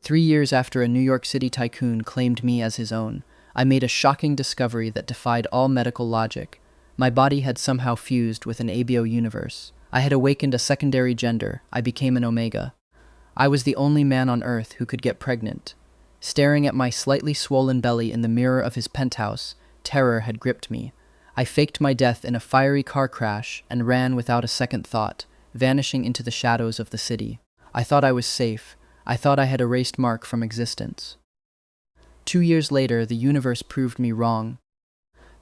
3 years after a New York City tycoon claimed me as his own, I made a shocking discovery that defied all medical logic. My body had somehow fused with an ABO universe. I had awakened a secondary gender. I became an Omega. I was the only man on Earth who could get pregnant. Staring at my slightly swollen belly in the mirror of his penthouse, terror had gripped me. I faked my death in a fiery car crash and ran without a second thought, vanishing into the shadows of the city. I thought I was safe. I thought I had erased Mark from existence. 2 years later, the universe proved me wrong.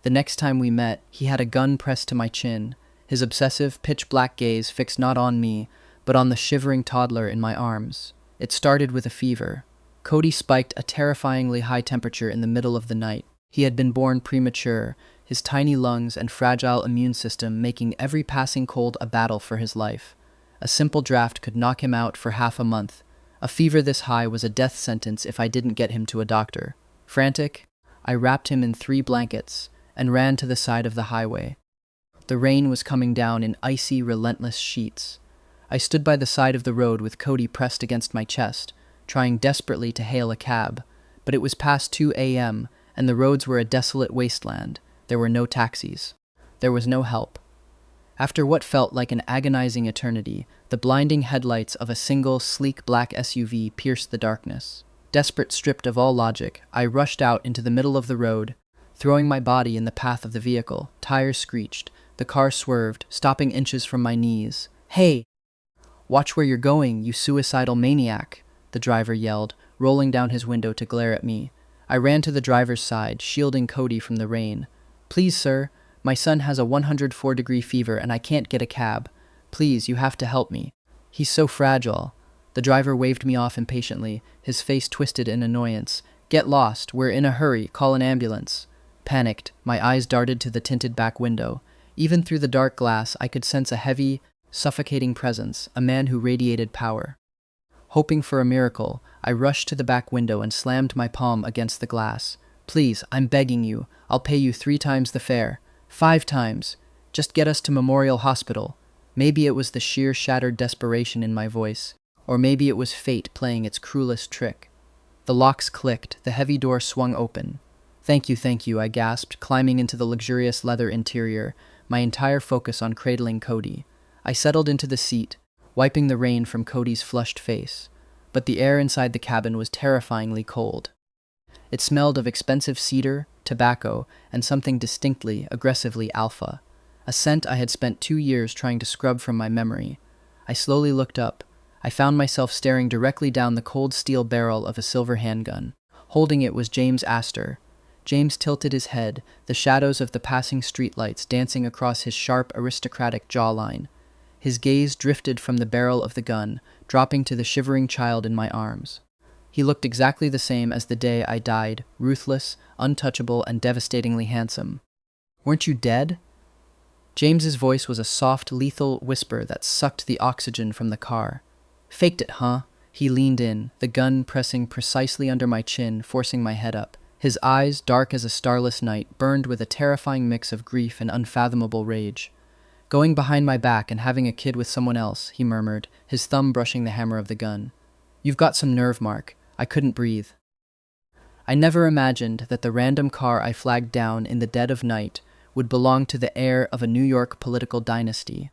The next time we met, he had a gun pressed to my chin, his obsessive, pitch-black gaze fixed not on me, but on the shivering toddler in my arms. It started with a fever. Cody spiked a terrifyingly high temperature in the middle of the night. He had been born premature, his tiny lungs and fragile immune system making every passing cold a battle for his life. A simple draft could knock him out for half a month. A fever this high was a death sentence if I didn't get him to a doctor. Frantic, I wrapped him in 3 blankets and ran to the side of the highway. The rain was coming down in icy, relentless sheets. I stood by the side of the road with Cody pressed against my chest, trying desperately to hail a cab, but it was past 2 a.m., and the roads were a desolate wasteland. There were no taxis. There was no help. After what felt like an agonizing eternity, the blinding headlights of a single, sleek black SUV pierced the darkness. Desperate, stripped of all logic, I rushed out into the middle of the road, throwing my body in the path of the vehicle. Tires screeched. The car swerved, stopping inches from my knees. "Hey! Watch where you're going, you suicidal maniac!" the driver yelled, rolling down his window to glare at me. I ran to the driver's side, shielding Cody from the rain. "Please, sir, my son has a 104-degree fever and I can't get a cab. Please, you have to help me. He's so fragile." The driver waved me off impatiently, his face twisted in annoyance. "Get lost, we're in a hurry, call an ambulance." Panicked, my eyes darted to the tinted back window. Even through the dark glass, I could sense a heavy, suffocating presence, a man who radiated power. Hoping for a miracle, I rushed to the back window and slammed my palm against the glass. "Please, I'm begging you. I'll pay you 3 times the fare. 5 times. Just get us to Memorial Hospital." Maybe it was the sheer shattered desperation in my voice, or maybe it was fate playing its cruelest trick. The locks clicked, the heavy door swung open. Thank you, I gasped, climbing into the luxurious leather interior, my entire focus on cradling Cody. I settled into the seat, wiping the rain from Cody's flushed face, but the air inside the cabin was terrifyingly cold. It smelled of expensive cedar, tobacco, and something distinctly, aggressively alpha, a scent I had spent 2 years trying to scrub from my memory. I slowly looked up. I found myself staring directly down the cold steel barrel of a silver handgun. Holding it was James Astor. James tilted his head, the shadows of the passing streetlights dancing across his sharp, aristocratic jawline. His gaze drifted from the barrel of the gun, dropping to the shivering child in my arms. He looked exactly the same as the day I died, ruthless, untouchable, and devastatingly handsome. "Weren't you dead?" James's voice was a soft, lethal whisper that sucked the oxygen from the car. "Faked it, huh?" He leaned in, the gun pressing precisely under my chin, forcing my head up. His eyes, dark as a starless night, burned with a terrifying mix of grief and unfathomable rage. "Going behind my back and having a kid with someone else," he murmured, his thumb brushing the hammer of the gun. "You've got some nerve, Mark." I couldn't breathe. I never imagined that the random car I flagged down in the dead of night would belong to the heir of a New York political dynasty.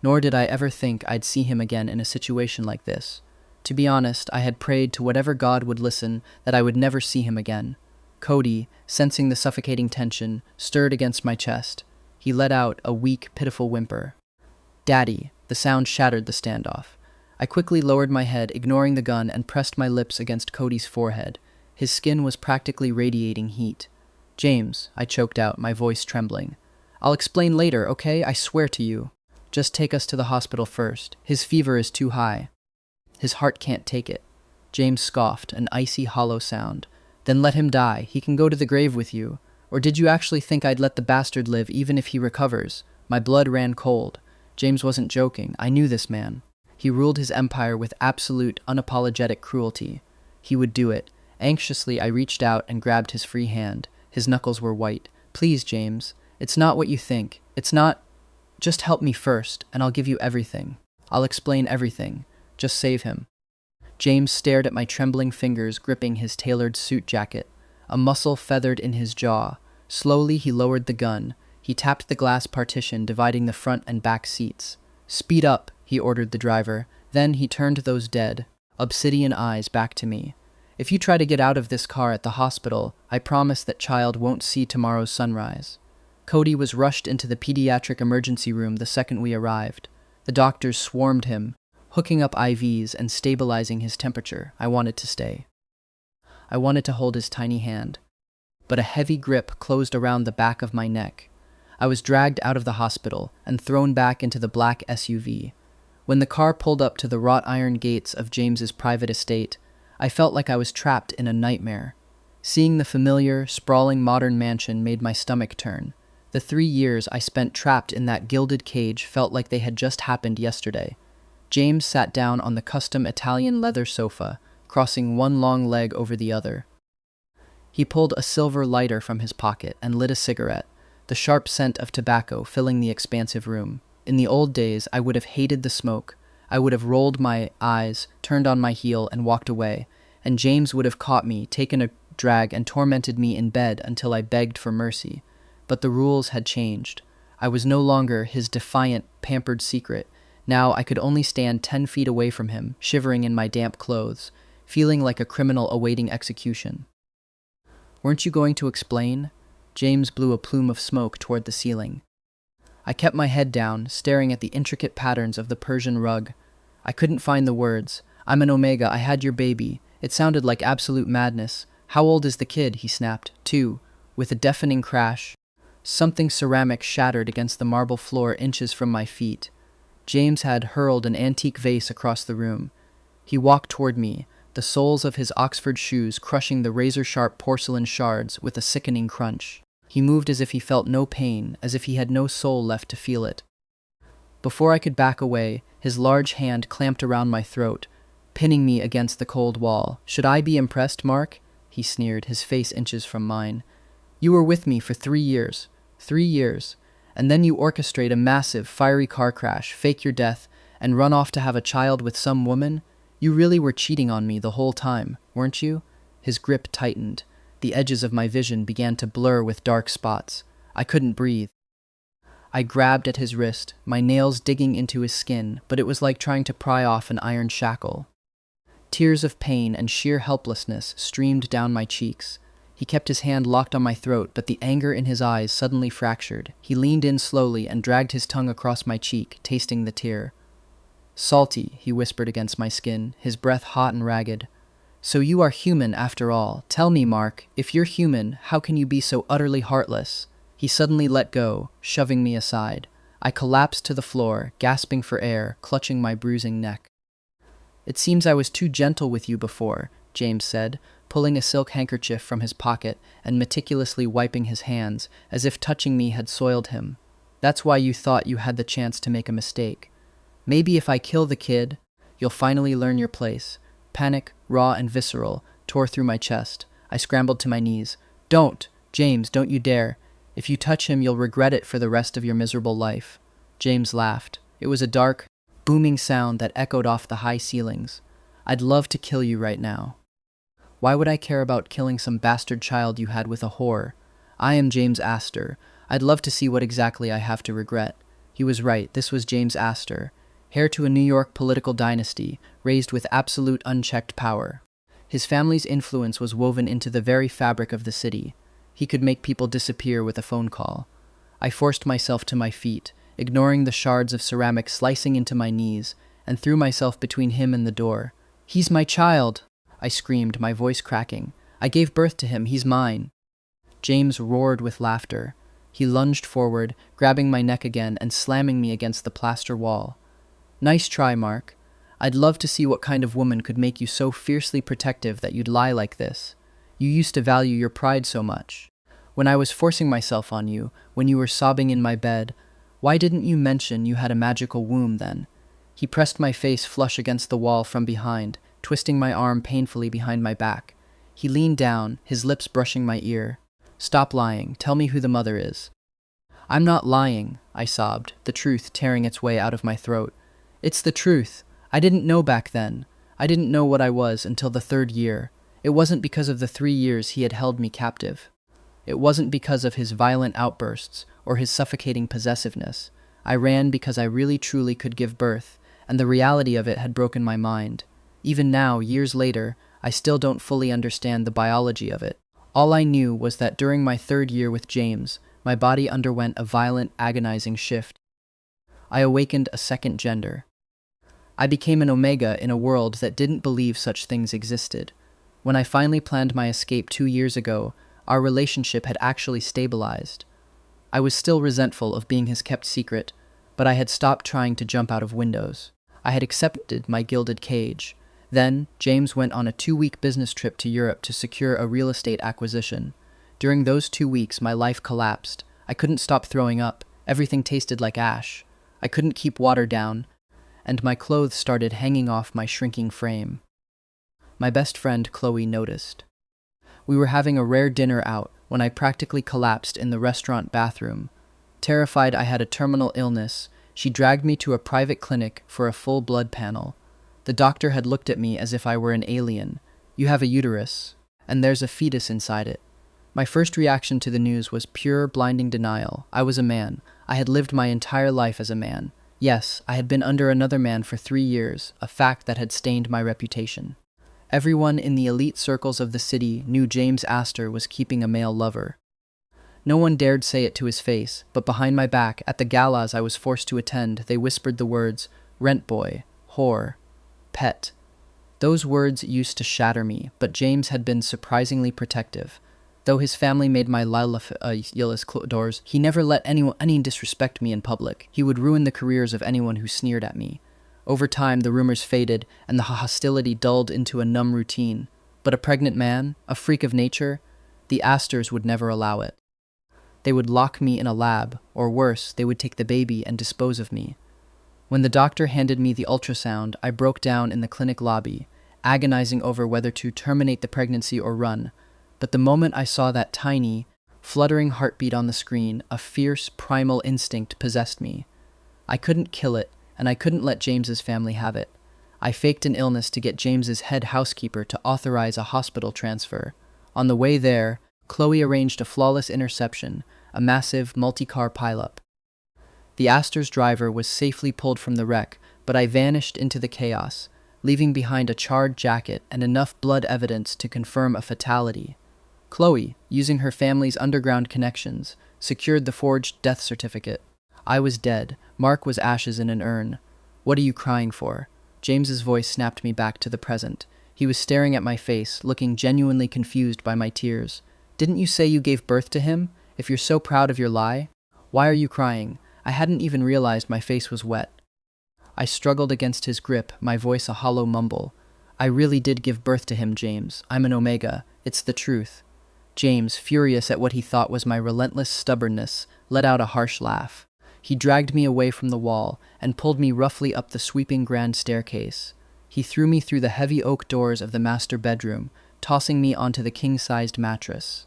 Nor did I ever think I'd see him again in a situation like this. To be honest, I had prayed to whatever God would listen that I would never see him again. Cody, sensing the suffocating tension, stirred against my chest. He let out a weak, pitiful whimper. "Daddy," the sound shattered the standoff. I quickly lowered my head, ignoring the gun, and pressed my lips against Cody's forehead. His skin was practically radiating heat. "James," I choked out, my voice trembling. "I'll explain later, okay? I swear to you. Just take us to the hospital first. His fever is too high. His heart can't take it." James scoffed, an icy, hollow sound. "Then let him die. He can go to the grave with you. Or did you actually think I'd let the bastard live even if he recovers?" My blood ran cold. James wasn't joking. I knew this man. He ruled his empire with absolute, unapologetic cruelty. He would do it. Anxiously, I reached out and grabbed his free hand. His knuckles were white. "Please, James. It's not what you think. It's not... Just help me first, and I'll give you everything. I'll explain everything. Just save him." James stared at my trembling fingers gripping his tailored suit jacket, a muscle feathered in his jaw. Slowly he lowered the gun. He tapped the glass partition dividing the front and back seats. "Speed up," he ordered the driver. Then he turned those dead, obsidian eyes back to me. "If you try to get out of this car at the hospital, I promise that child won't see tomorrow's sunrise." Cody was rushed into the pediatric emergency room the second we arrived. The doctors swarmed him, hooking up IVs and stabilizing his temperature. I wanted to stay. I wanted to hold his tiny hand, but a heavy grip closed around the back of my neck. I was dragged out of the hospital and thrown back into the black SUV. When the car pulled up to the wrought iron gates of James's private estate, I felt like I was trapped in a nightmare. Seeing the familiar, sprawling modern mansion made my stomach turn. The 3 years I spent trapped in that gilded cage felt like they had just happened yesterday. James sat down on the custom Italian leather sofa, crossing one long leg over the other. He pulled a silver lighter from his pocket and lit a cigarette, the sharp scent of tobacco filling the expansive room. In the old days, I would have hated the smoke. I would have rolled my eyes, turned on my heel, and walked away, and James would have caught me, taken a drag, and tormented me in bed until I begged for mercy. But the rules had changed. I was no longer his defiant, pampered secret. Now I could only stand 10 feet away from him, shivering in my damp clothes, feeling like a criminal awaiting execution. "Weren't you going to explain?" James blew a plume of smoke toward the ceiling. I kept my head down, staring at the intricate patterns of the Persian rug. I couldn't find the words. "I'm an Omega, I had your baby." It sounded like absolute madness. "How old is the kid?" he snapped. "2." With a deafening crash, something ceramic shattered against the marble floor inches from my feet. James had hurled an antique vase across the room. He walked toward me, the soles of his Oxford shoes crushing the razor-sharp porcelain shards with a sickening crunch. He moved as if he felt no pain, as if he had no soul left to feel it. Before I could back away, his large hand clamped around my throat, pinning me against the cold wall. "Should I be impressed, Mark?" he sneered, his face inches from mine. "You were with me for 3 years. 3 years. And then you orchestrate a massive, fiery car crash, fake your death, and run off to have a child with some woman? You really were cheating on me the whole time, weren't you?" His grip tightened. The edges of my vision began to blur with dark spots. I couldn't breathe. I grabbed at his wrist, my nails digging into his skin, but it was like trying to pry off an iron shackle. Tears of pain and sheer helplessness streamed down my cheeks. He kept his hand locked on my throat, but the anger in his eyes suddenly fractured. He leaned in slowly and dragged his tongue across my cheek, tasting the tear. "Salty," he whispered against my skin, his breath hot and ragged. "So you are human after all. Tell me, Mark, if you're human, how can you be so utterly heartless?" He suddenly let go, shoving me aside. I collapsed to the floor, gasping for air, clutching my bruising neck. "It seems I was too gentle with you before," James said, pulling a silk handkerchief from his pocket and meticulously wiping his hands, as if touching me had soiled him. "That's why you thought you had the chance to make a mistake. Maybe if I kill the kid, you'll finally learn your place." Panic, raw and visceral, tore through my chest. I scrambled to my knees. "Don't! James, don't you dare! If you touch him, you'll regret it for the rest of your miserable life." James laughed. It was a dark, booming sound that echoed off the high ceilings. "I'd love to kill you right now." "Why would I care about killing some bastard child you had with a whore? I am James Astor. I'd love to see what exactly I have to regret." He was right. This was James Astor, heir to a New York political dynasty, raised with absolute unchecked power. His family's influence was woven into the very fabric of the city. He could make people disappear with a phone call. I forced myself to my feet, ignoring the shards of ceramic slicing into my knees, and threw myself between him and the door. "He's my child!" I screamed, my voice cracking. "I gave birth to him. He's mine." James roared with laughter. He lunged forward, grabbing my neck again and slamming me against the plaster wall. "Nice try, Mark. I'd love to see what kind of woman could make you so fiercely protective that you'd lie like this. You used to value your pride so much. When I was forcing myself on you, when you were sobbing in my bed, why didn't you mention you had a magical womb then?" He pressed my face flush against the wall from behind, twisting my arm painfully behind my back. He leaned down, his lips brushing my ear. "Stop lying. Tell me who the mother is." "I'm not lying," I sobbed, the truth tearing its way out of my throat. "It's the truth. I didn't know back then. I didn't know what I was until the third year. It wasn't because of the 3 years he had held me captive. It wasn't because of his violent outbursts or his suffocating possessiveness. I ran because I really truly could give birth, and the reality of it had broken my mind. Even now, years later, I still don't fully understand the biology of it. All I knew was that during my third year with James, my body underwent a violent, agonizing shift. I awakened a second gender. I became an Omega in a world that didn't believe such things existed. When I finally planned my escape 2 years ago, our relationship had actually stabilized. I was still resentful of being his kept secret, but I had stopped trying to jump out of windows. I had accepted my gilded cage. Then, James went on a 2-week business trip to Europe to secure a real estate acquisition. During those 2 weeks, my life collapsed. I couldn't stop throwing up. Everything tasted like ash. I couldn't keep water down, and my clothes started hanging off my shrinking frame. My best friend, Chloe, noticed. We were having a rare dinner out when I practically collapsed in the restaurant bathroom. Terrified I had a terminal illness, she dragged me to a private clinic for a full blood panel. The doctor had looked at me as if I were an alien. "You have a uterus, and there's a fetus inside it." My first reaction to the news was pure, blinding denial. I was a man. I had lived my entire life as a man. Yes, I had been under another man for 3 years, a fact that had stained my reputation. Everyone in the elite circles of the city knew James Astor was keeping a male lover. No one dared say it to his face, but behind my back, at the galas I was forced to attend, they whispered the words, "rent boy," "whore," "pet." Those words used to shatter me, but James had been surprisingly protective. Though his family made my yillis doors, he never let any disrespect me in public. He would ruin the careers of anyone who sneered at me. Over time, the rumors faded, and the hostility dulled into a numb routine. But a pregnant man, a freak of nature, the Astors would never allow it. They would lock me in a lab, or worse, they would take the baby and dispose of me. When the doctor handed me the ultrasound, I broke down in the clinic lobby, agonizing over whether to terminate the pregnancy or run. But the moment I saw that tiny, fluttering heartbeat on the screen, a fierce, primal instinct possessed me. I couldn't kill it, and I couldn't let James's family have it. I faked an illness to get James's head housekeeper to authorize a hospital transfer. On the way there, Chloe arranged a flawless interception, a massive, multi-car pileup. The Astor's driver was safely pulled from the wreck, but I vanished into the chaos, leaving behind a charred jacket and enough blood evidence to confirm a fatality. Chloe, using her family's underground connections, secured the forged death certificate. I was dead. Mark was ashes in an urn. "What are you crying for?" James's voice snapped me back to the present. He was staring at my face, looking genuinely confused by my tears. "Didn't you say you gave birth to him? If you're so proud of your lie, why are you crying?" I hadn't even realized my face was wet. I struggled against his grip, my voice a hollow mumble. "I really did give birth to him, James. I'm an Omega. It's the truth." James, furious at what he thought was my relentless stubbornness, let out a harsh laugh. He dragged me away from the wall and pulled me roughly up the sweeping grand staircase. He threw me through the heavy oak doors of the master bedroom, tossing me onto the king-sized mattress.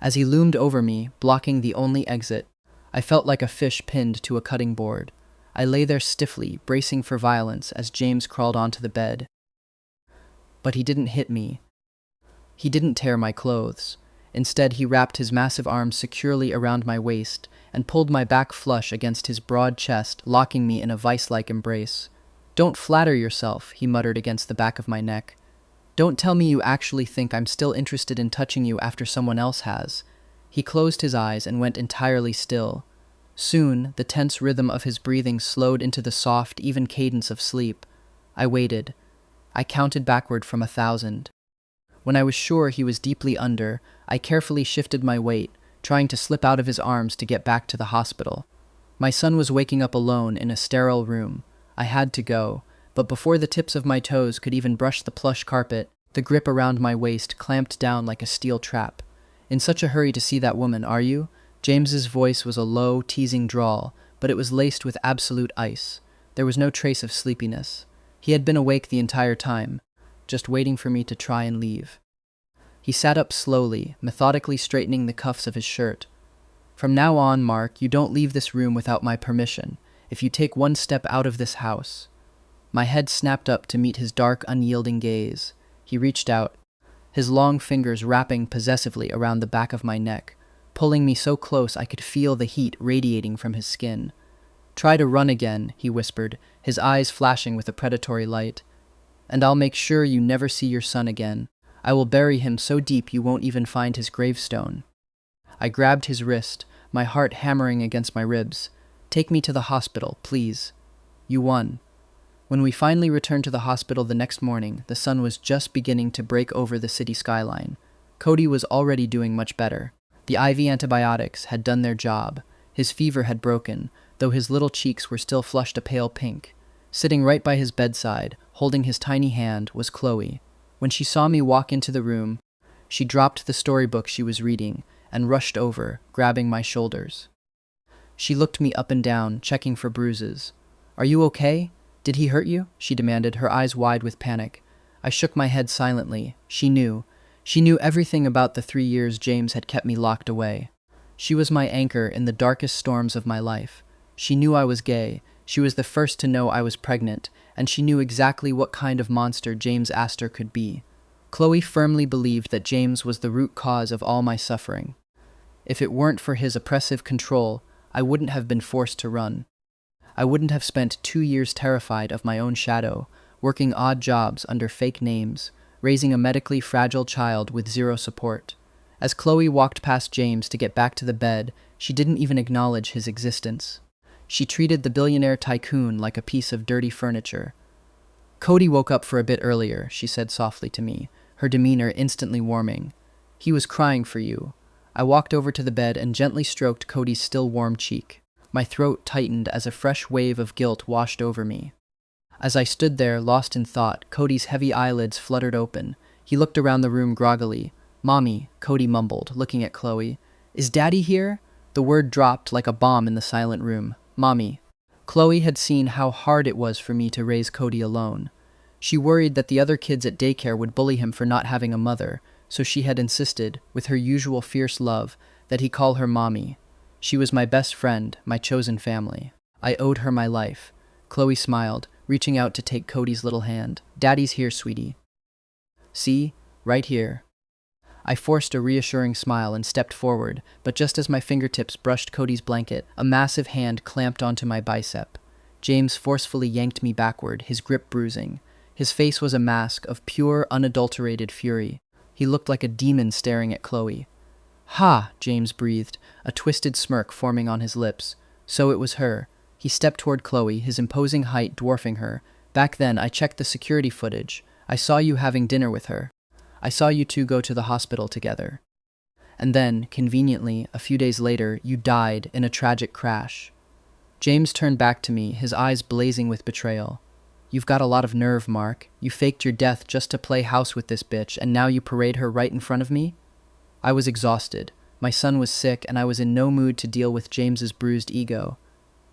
As he loomed over me, blocking the only exit, I felt like a fish pinned to a cutting board. I lay there stiffly, bracing for violence as James crawled onto the bed. But he didn't hit me. He didn't tear my clothes. Instead, he wrapped his massive arms securely around my waist and pulled my back flush against his broad chest, locking me in a vice-like embrace. "Don't flatter yourself," he muttered against the back of my neck. "Don't tell me you actually think I'm still interested in touching you after someone else has." He closed his eyes and went entirely still. Soon, the tense rhythm of his breathing slowed into the soft, even cadence of sleep. I waited. I counted backward from 1,000. When I was sure he was deeply under, I carefully shifted my weight, trying to slip out of his arms to get back to the hospital. My son was waking up alone in a sterile room. I had to go, but before the tips of my toes could even brush the plush carpet, the grip around my waist clamped down like a steel trap. "In such a hurry to see that woman, are you?" James's voice was a low, teasing drawl, but it was laced with absolute ice. There was no trace of sleepiness. He had been awake the entire time, just waiting for me to try and leave. He sat up slowly, methodically straightening the cuffs of his shirt. "From now on, Mark, you don't leave this room without my permission. If you take one step out of this house..." My head snapped up to meet his dark, unyielding gaze. He reached out, his long fingers wrapping possessively around the back of my neck, pulling me so close I could feel the heat radiating from his skin. "Try to run again," he whispered, his eyes flashing with a predatory light. "And I'll make sure you never see your son again. I will bury him so deep you won't even find his gravestone." I grabbed his wrist, my heart hammering against my ribs. "Take me to the hospital, please." "You won." When we finally returned to the hospital the next morning, the sun was just beginning to break over the city skyline. Cody was already doing much better. The IV antibiotics had done their job. His fever had broken, though his little cheeks were still flushed a pale pink. Sitting right by his bedside, holding his tiny hand, was Chloe. When she saw me walk into the room, she dropped the storybook she was reading and rushed over, grabbing my shoulders. She looked me up and down, checking for bruises. "Are you okay? Did he hurt you?" she demanded, her eyes wide with panic. I shook my head silently. She knew. She knew everything about the 3 years James had kept me locked away. She was my anchor in the darkest storms of my life. She knew I was gay. She was the first to know I was pregnant, and she knew exactly what kind of monster James Astor could be. Chloe firmly believed that James was the root cause of all my suffering. If it weren't for his oppressive control, I wouldn't have been forced to run. I wouldn't have spent 2 years terrified of my own shadow, working odd jobs under fake names, raising a medically fragile child with zero support. As Chloe walked past James to get back to the bed, she didn't even acknowledge his existence. She treated the billionaire tycoon like a piece of dirty furniture. "Cody woke up for a bit earlier," she said softly to me, her demeanor instantly warming. "He was crying for you." I walked over to the bed and gently stroked Cody's still warm cheek. My throat tightened as a fresh wave of guilt washed over me. As I stood there, lost in thought, Cody's heavy eyelids fluttered open. He looked around the room groggily. "Mommy," Cody mumbled, looking at Chloe. "Is Daddy here?" The word dropped like a bomb in the silent room. "Mommy." Chloe had seen how hard it was for me to raise Cody alone. She worried that the other kids at daycare would bully him for not having a mother, so she had insisted, with her usual fierce love, that he call her Mommy. She was my best friend, my chosen family. I owed her my life. Chloe smiled, reaching out to take Cody's little hand. "Daddy's here, sweetie." "See? Right here." I forced a reassuring smile and stepped forward, but just as my fingertips brushed Cody's blanket, a massive hand clamped onto my bicep. James forcefully yanked me backward, his grip bruising. His face was a mask of pure, unadulterated fury. He looked like a demon staring at Chloe. "Ha!" James breathed, a twisted smirk forming on his lips. So it was her. He stepped toward Chloe, his imposing height dwarfing her. "Back then, I checked the security footage. I saw you having dinner with her. I saw you two go to the hospital together. And then, conveniently, a few days later, you died in a tragic crash." James turned back to me, his eyes blazing with betrayal. "You've got a lot of nerve, Mark. You faked your death just to play house with this bitch, and now you parade her right in front of me?" I was exhausted. My son was sick, and I was in no mood to deal with James's bruised ego.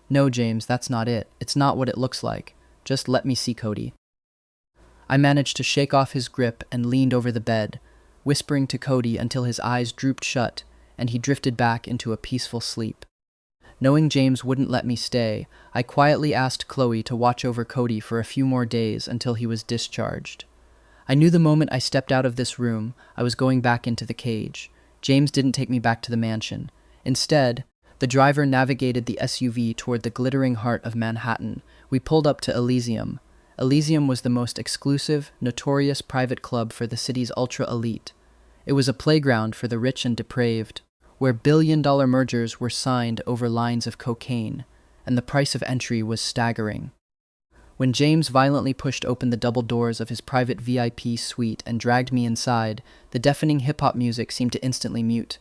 "No, James, that's not it. It's not what it looks like. Just let me see Cody." I managed to shake off his grip and leaned over the bed, whispering to Cody until his eyes drooped shut and he drifted back into a peaceful sleep. Knowing James wouldn't let me stay, I quietly asked Chloe to watch over Cody for a few more days until he was discharged. I knew the moment I stepped out of this room, I was going back into the cage. James didn't take me back to the mansion. Instead, the driver navigated the SUV toward the glittering heart of Manhattan. We pulled up to Elysium. Elysium was the most exclusive, notorious private club for the city's ultra-elite. It was a playground for the rich and depraved, where billion-dollar mergers were signed over lines of cocaine, and the price of entry was staggering. When James violently pushed open the double doors of his private VIP suite and dragged me inside, the deafening hip-hop music seemed to instantly mute.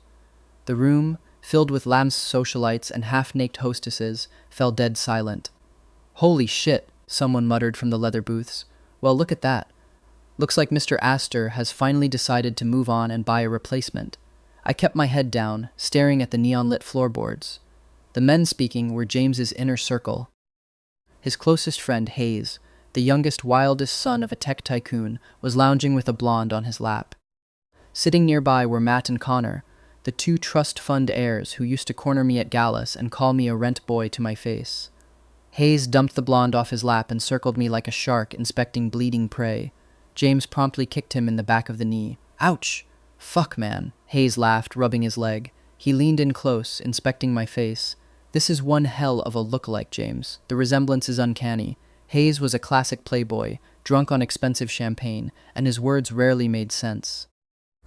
The room, filled with lambs socialites and half-naked hostesses, fell dead silent. "Holy shit," someone muttered from the leather booths. "Well, look at that. Looks like Mr. Astor has finally decided to move on and buy a replacement." I kept my head down, staring at the neon-lit floorboards. The men speaking were James's inner circle. His closest friend, Hayes, the youngest, wildest son of a tech tycoon, was lounging with a blonde on his lap. Sitting nearby were Matt and Connor, the two trust fund heirs who used to corner me at galas and call me a rent boy to my face. Hayes dumped the blonde off his lap and circled me like a shark inspecting bleeding prey. James promptly kicked him in the back of the knee. Ouch! Fuck, man. Hayes laughed, rubbing his leg. He leaned in close, inspecting my face. This is one hell of a look-alike, James. The resemblance is uncanny. Hayes was a classic playboy, drunk on expensive champagne, and his words rarely made sense.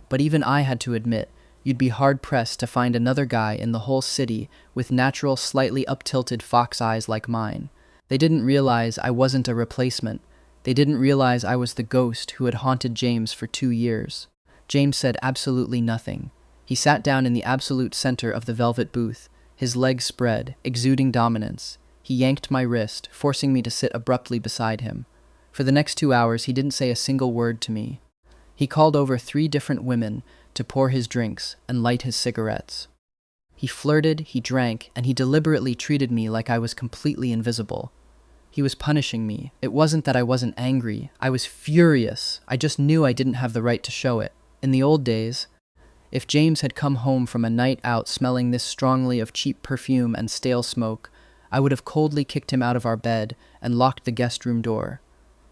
But even I had to admit, you'd be hard-pressed to find another guy in the whole city with natural, slightly up-tilted fox eyes like mine. They didn't realize I wasn't a replacement. They didn't realize I was the ghost who had haunted James for 2 years. James said absolutely nothing. He sat down in the absolute center of the velvet booth, his legs spread, exuding dominance. He yanked my wrist, forcing me to sit abruptly beside him. For the next 2 hours, he didn't say a single word to me. He called over 3 different women to pour his drinks and light his cigarettes. He flirted, he drank, and he deliberately treated me like I was completely invisible. He was punishing me. It wasn't that I wasn't angry. I was furious. I just knew I didn't have the right to show it. In the old days, if James had come home from a night out smelling this strongly of cheap perfume and stale smoke, I would have coldly kicked him out of our bed and locked the guest room door.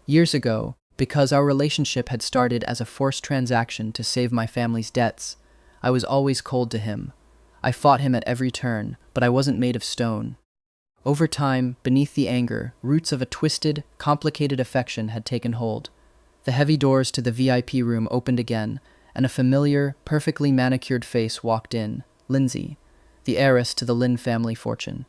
Years ago, because our relationship had started as a forced transaction to save my family's debts, I was always cold to him. I fought him at every turn, but I wasn't made of stone. Over time, beneath the anger, roots of a twisted, complicated affection had taken hold. The heavy doors to the VIP room opened again, and a familiar, perfectly manicured face walked in, Lindsay, the heiress to the Lynn family fortune.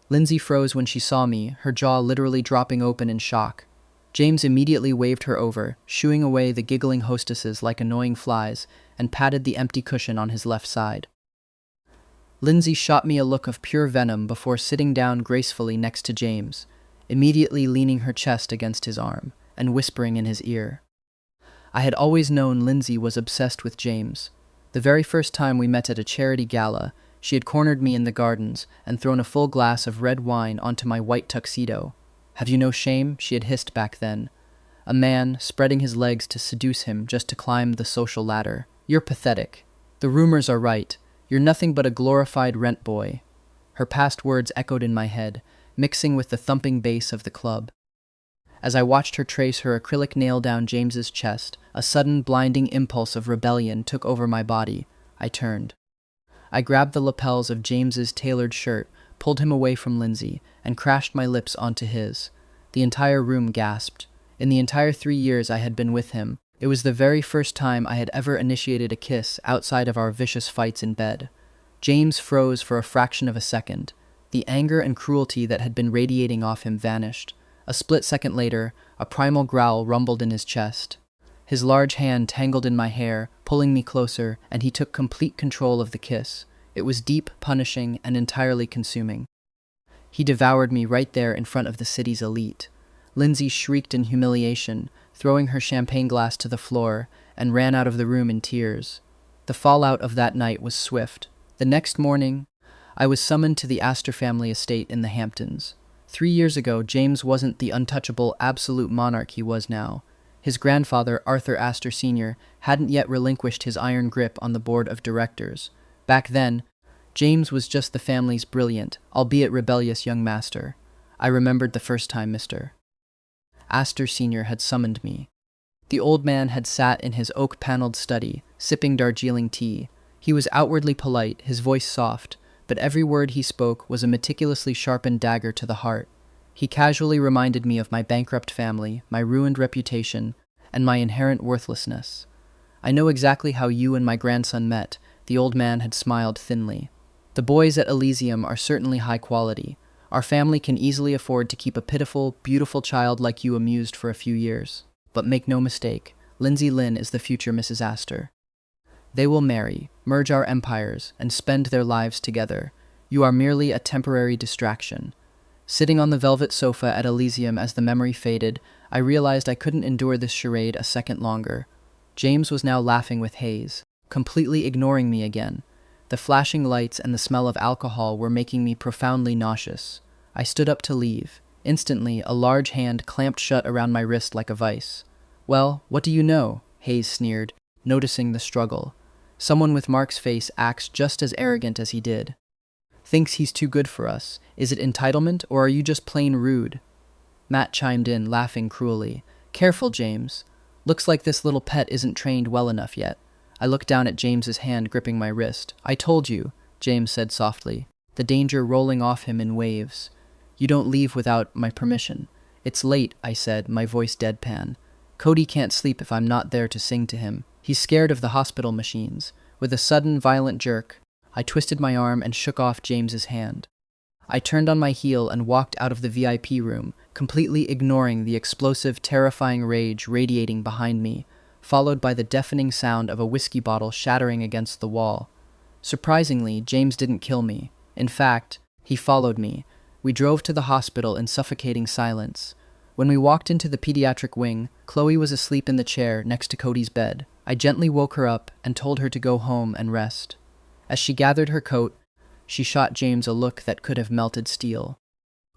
Lindsay froze when she saw me, her jaw literally dropping open in shock. James immediately waved her over, shooing away the giggling hostesses like annoying flies, and patted the empty cushion on his left side. Lindsay shot me a look of pure venom before sitting down gracefully next to James, immediately leaning her chest against his arm, and whispering in his ear. I had always known Lindsay was obsessed with James. The very first time we met at a charity gala, she had cornered me in the gardens and thrown a full glass of red wine onto my white tuxedo. Have you no shame? She had hissed back then. A man spreading his legs to seduce him just to climb the social ladder. You're pathetic. The rumors are right. You're nothing but a glorified rent boy. Her past words echoed in my head, mixing with the thumping bass of the club. As I watched her trace her acrylic nail down James's chest, a sudden blinding impulse of rebellion took over my body. I turned. I grabbed the lapels of James's tailored shirt, pulled him away from Lindsay, and crashed my lips onto his. The entire room gasped. In the entire 3 years I had been with him, it was the very first time I had ever initiated a kiss outside of our vicious fights in bed. James froze for a fraction of a second. The anger and cruelty that had been radiating off him vanished. A split second later, a primal growl rumbled in his chest. His large hand tangled in my hair, pulling me closer, and he took complete control of the kiss. It was deep, punishing, and entirely consuming. He devoured me right there in front of the city's elite. Lindsay shrieked in humiliation, throwing her champagne glass to the floor, and ran out of the room in tears. The fallout of that night was swift. The next morning, I was summoned to the Astor family estate in the Hamptons. 3 years ago, James wasn't the untouchable, absolute monarch he was now. His grandfather, Arthur Astor Sr., hadn't yet relinquished his iron grip on the board of directors. Back then, James was just the family's brilliant, albeit rebellious young master. I remembered the first time Mr. Astor Sr. had summoned me. The old man had sat in his oak-paneled study, sipping Darjeeling tea. He was outwardly polite, his voice soft, but every word he spoke was a meticulously sharpened dagger to the heart. He casually reminded me of my bankrupt family, my ruined reputation, and my inherent worthlessness. I know exactly how you and my grandson met, the old man had smiled thinly. The boys at Elysium are certainly high quality. Our family can easily afford to keep a pitiful, beautiful child like you amused for a few years. But make no mistake, Lindsay Lynn is the future Mrs. Astor. They will marry, merge our empires, and spend their lives together. You are merely a temporary distraction. Sitting on the velvet sofa at Elysium as the memory faded, I realized I couldn't endure this charade a second longer. James was now laughing with Hayes, completely ignoring me again. The flashing lights and the smell of alcohol were making me profoundly nauseous. I stood up to leave. Instantly, a large hand clamped shut around my wrist like a vice. Well, what do you know? Hayes sneered, noticing the struggle. Someone with Mark's face acts just as arrogant as he did. Thinks he's too good for us. Is it entitlement, or are you just plain rude? Matt chimed in, laughing cruelly. Careful, James. Looks like this little pet isn't trained well enough yet. I looked down at James's hand gripping my wrist. I told you, James said softly, the danger rolling off him in waves. You don't leave without my permission. It's late, I said, my voice deadpan. Cody can't sleep if I'm not there to sing to him. He's scared of the hospital machines. With a sudden, violent jerk, I twisted my arm and shook off James's hand. I turned on my heel and walked out of the VIP room, completely ignoring the explosive, terrifying rage radiating behind me, followed by the deafening sound of a whiskey bottle shattering against the wall. Surprisingly, James didn't kill me. In fact, he followed me. We drove to the hospital in suffocating silence. When we walked into the pediatric wing, Chloe was asleep in the chair next to Cody's bed. I gently woke her up and told her to go home and rest. As she gathered her coat, she shot James a look that could have melted steel.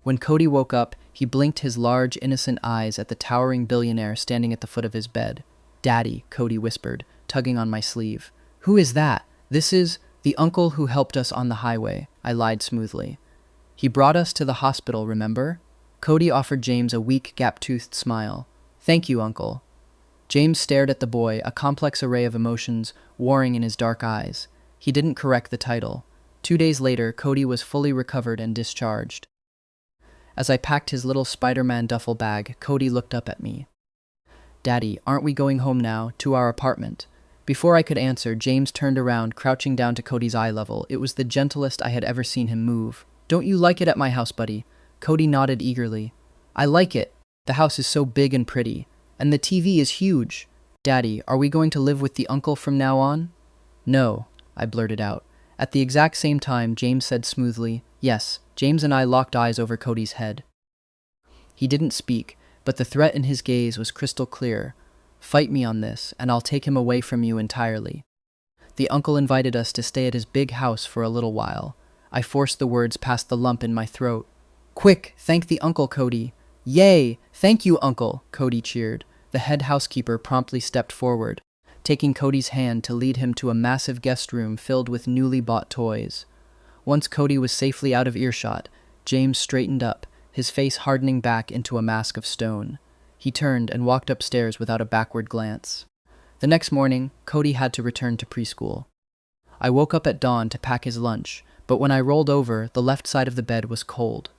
When Cody woke up, he blinked his large, innocent eyes at the towering billionaire standing at the foot of his bed. Daddy, Cody whispered, tugging on my sleeve. Who is that? This is the uncle who helped us on the highway, I lied smoothly. He brought us to the hospital, remember? Cody offered James a weak, gap-toothed smile. Thank you, uncle. James stared at the boy, a complex array of emotions warring in his dark eyes. He didn't correct the title. 2 days later, Cody was fully recovered and discharged. As I packed his little Spider-Man duffel bag, Cody looked up at me. Daddy, aren't we going home now, to our apartment? Before I could answer, James turned around, crouching down to Cody's eye level. It was the gentlest I had ever seen him move. Don't you like it at my house, buddy? Cody nodded eagerly. I like it. The house is so big and pretty. And the TV is huge. Daddy, are we going to live with the uncle from now on? No, I blurted out. At the exact same time, James said smoothly, yes. James and I locked eyes over Cody's head. He didn't speak, but the threat in his gaze was crystal clear. Fight me on this, and I'll take him away from you entirely. The uncle invited us to stay at his big house for a little while. I forced the words past the lump in my throat. Quick, thank the uncle, Cody. Yay! Thank you, uncle, Cody cheered. The head housekeeper promptly stepped forward, taking Cody's hand to lead him to a massive guest room filled with newly bought toys. Once Cody was safely out of earshot, James straightened up, his face hardening back into a mask of stone. He turned and walked upstairs without a backward glance. The next morning, Cody had to return to preschool. I woke up at dawn to pack his lunch, but when I rolled over, the left side of the bed was cold.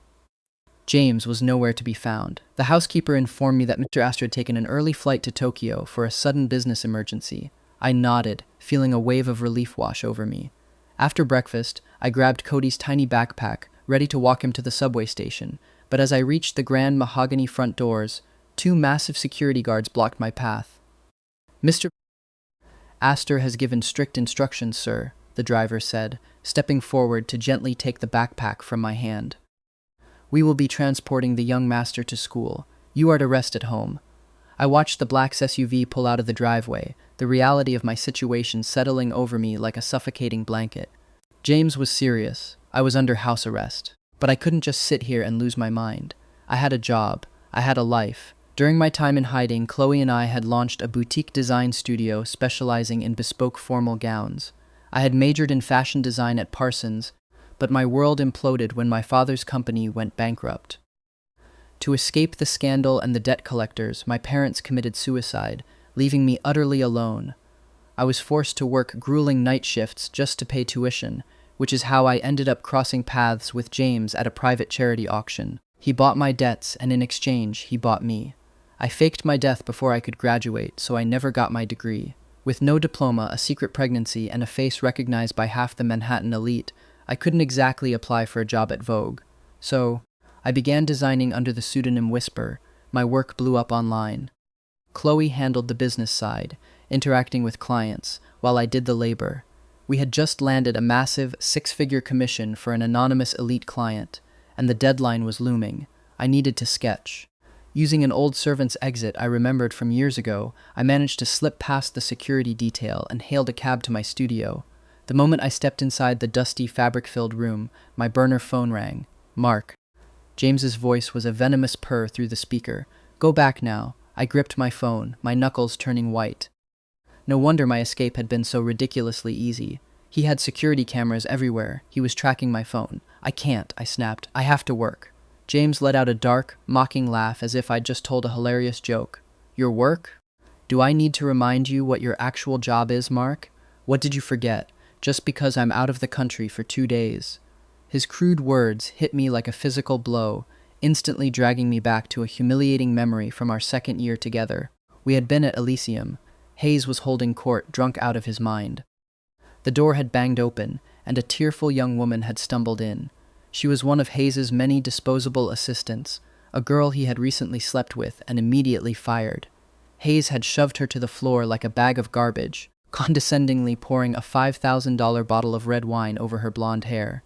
James was nowhere to be found. The housekeeper informed me that Mr. Astor had taken an early flight to Tokyo for a sudden business emergency. I nodded, feeling a wave of relief wash over me. After breakfast, I grabbed Cody's tiny backpack, ready to walk him to the subway station, but as I reached the grand mahogany front doors, 2 massive security guards blocked my path. Mr. Astor has given strict instructions, sir, the driver said, stepping forward to gently take the backpack from my hand. We will be transporting the young master to school. You are to rest at home. I watched the black SUV pull out of the driveway, the reality of my situation settling over me like a suffocating blanket. James was serious. I was under house arrest. But I couldn't just sit here and lose my mind. I had a job. I had a life. During my time in hiding, Chloe and I had launched a boutique design studio specializing in bespoke formal gowns. I had majored in fashion design at Parsons, but my world imploded when my father's company went bankrupt. To escape the scandal and the debt collectors, my parents committed suicide, leaving me utterly alone. I was forced to work grueling night shifts just to pay tuition, which is how I ended up crossing paths with James at a private charity auction. He bought my debts, and in exchange, he bought me. I faked my death before I could graduate, so I never got my degree. With no diploma, a secret pregnancy, and a face recognized by half the Manhattan elite, I couldn't exactly apply for a job at Vogue. So, I began designing under the pseudonym Whisper. My work blew up online. Chloe handled the business side, interacting with clients, while I did the labor. We had just landed a massive 6-figure commission for an anonymous elite client, and the deadline was looming. I needed to sketch. Using an old servant's exit I remembered from years ago, I managed to slip past the security detail and hailed a cab to my studio. The moment I stepped inside the dusty, fabric-filled room, my burner phone rang. Mark. James's voice was a venomous purr through the speaker. Go back now. I gripped my phone, my knuckles turning white. No wonder my escape had been so ridiculously easy. He had security cameras everywhere. He was tracking my phone. I can't, I snapped. I have to work. James let out a dark, mocking laugh as if I'd just told a hilarious joke. Your work? Do I need to remind you what your actual job is, Mark? What did you forget? Just because I'm out of the country for 2 days. His crude words hit me like a physical blow, instantly dragging me back to a humiliating memory from our second year together. We had been at Elysium. Hayes was holding court, drunk out of his mind. The door had banged open, and a tearful young woman had stumbled in. She was one of Hayes's many disposable assistants, a girl he had recently slept with and immediately fired. Hayes had shoved her to the floor like a bag of garbage, condescendingly pouring a $5,000 bottle of red wine over her blonde hair.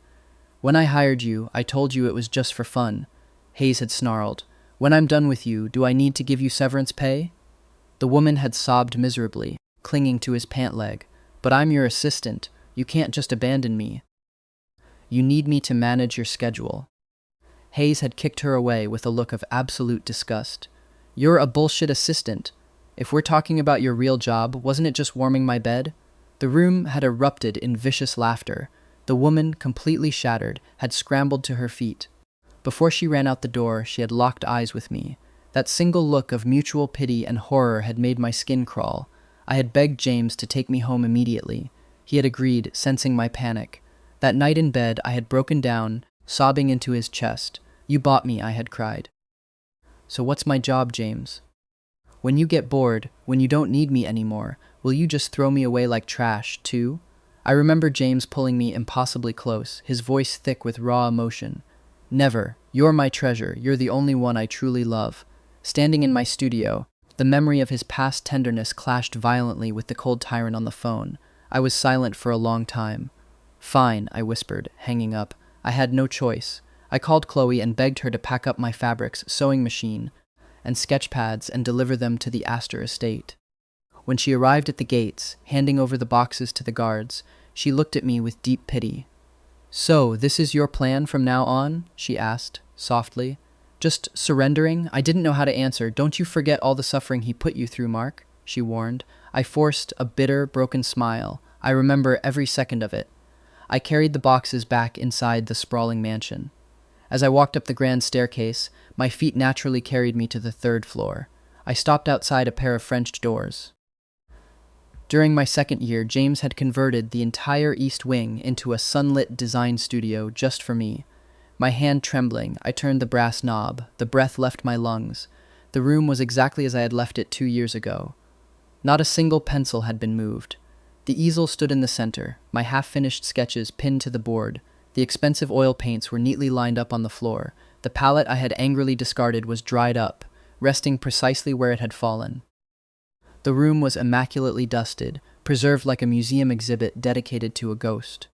When I hired you, I told you it was just for fun, Hayes had snarled. When I'm done with you, do I need to give you severance pay? The woman had sobbed miserably, clinging to his pant leg. But I'm your assistant. You can't just abandon me. You need me to manage your schedule. Hayes had kicked her away with a look of absolute disgust. You're a bullshit assistant. If we're talking about your real job, wasn't it just warming my bed? The room had erupted in vicious laughter. The woman, completely shattered, had scrambled to her feet. Before she ran out the door, she had locked eyes with me. That single look of mutual pity and horror had made my skin crawl. I had begged James to take me home immediately. He had agreed, sensing my panic. That night in bed, I had broken down, sobbing into his chest. You bought me, I had cried. So what's my job, James? When you get bored, when you don't need me anymore, will you just throw me away like trash, too? I remember James pulling me impossibly close, his voice thick with raw emotion. Never. You're my treasure. You're the only one I truly love. Standing in my studio, the memory of his past tenderness clashed violently with the cold tyrant on the phone. I was silent for a long time. Fine, I whispered, hanging up. I had no choice. I called Chloe and begged her to pack up my fabrics, sewing machine, and sketch pads and deliver them to the Astor estate. When she arrived at the gates, handing over the boxes to the guards, she looked at me with deep pity. So, this is your plan from now on? She asked, softly. Just surrendering? I didn't know how to answer. Don't you forget all the suffering he put you through, Mark, she warned. I forced a bitter, broken smile. I remember every second of it. I carried the boxes back inside the sprawling mansion. As I walked up the grand staircase, my feet naturally carried me to the 3rd floor. I stopped outside a pair of French doors. During my second year, James had converted the entire East Wing into a sunlit design studio just for me. My hand trembling, I turned the brass knob. The breath left my lungs. The room was exactly as I had left it 2 years ago. Not a single pencil had been moved. The easel stood in the center, my half-finished sketches pinned to the board. The expensive oil paints were neatly lined up on the floor. The palette I had angrily discarded was dried up, resting precisely where it had fallen. The room was immaculately dusted, preserved like a museum exhibit dedicated to a ghost.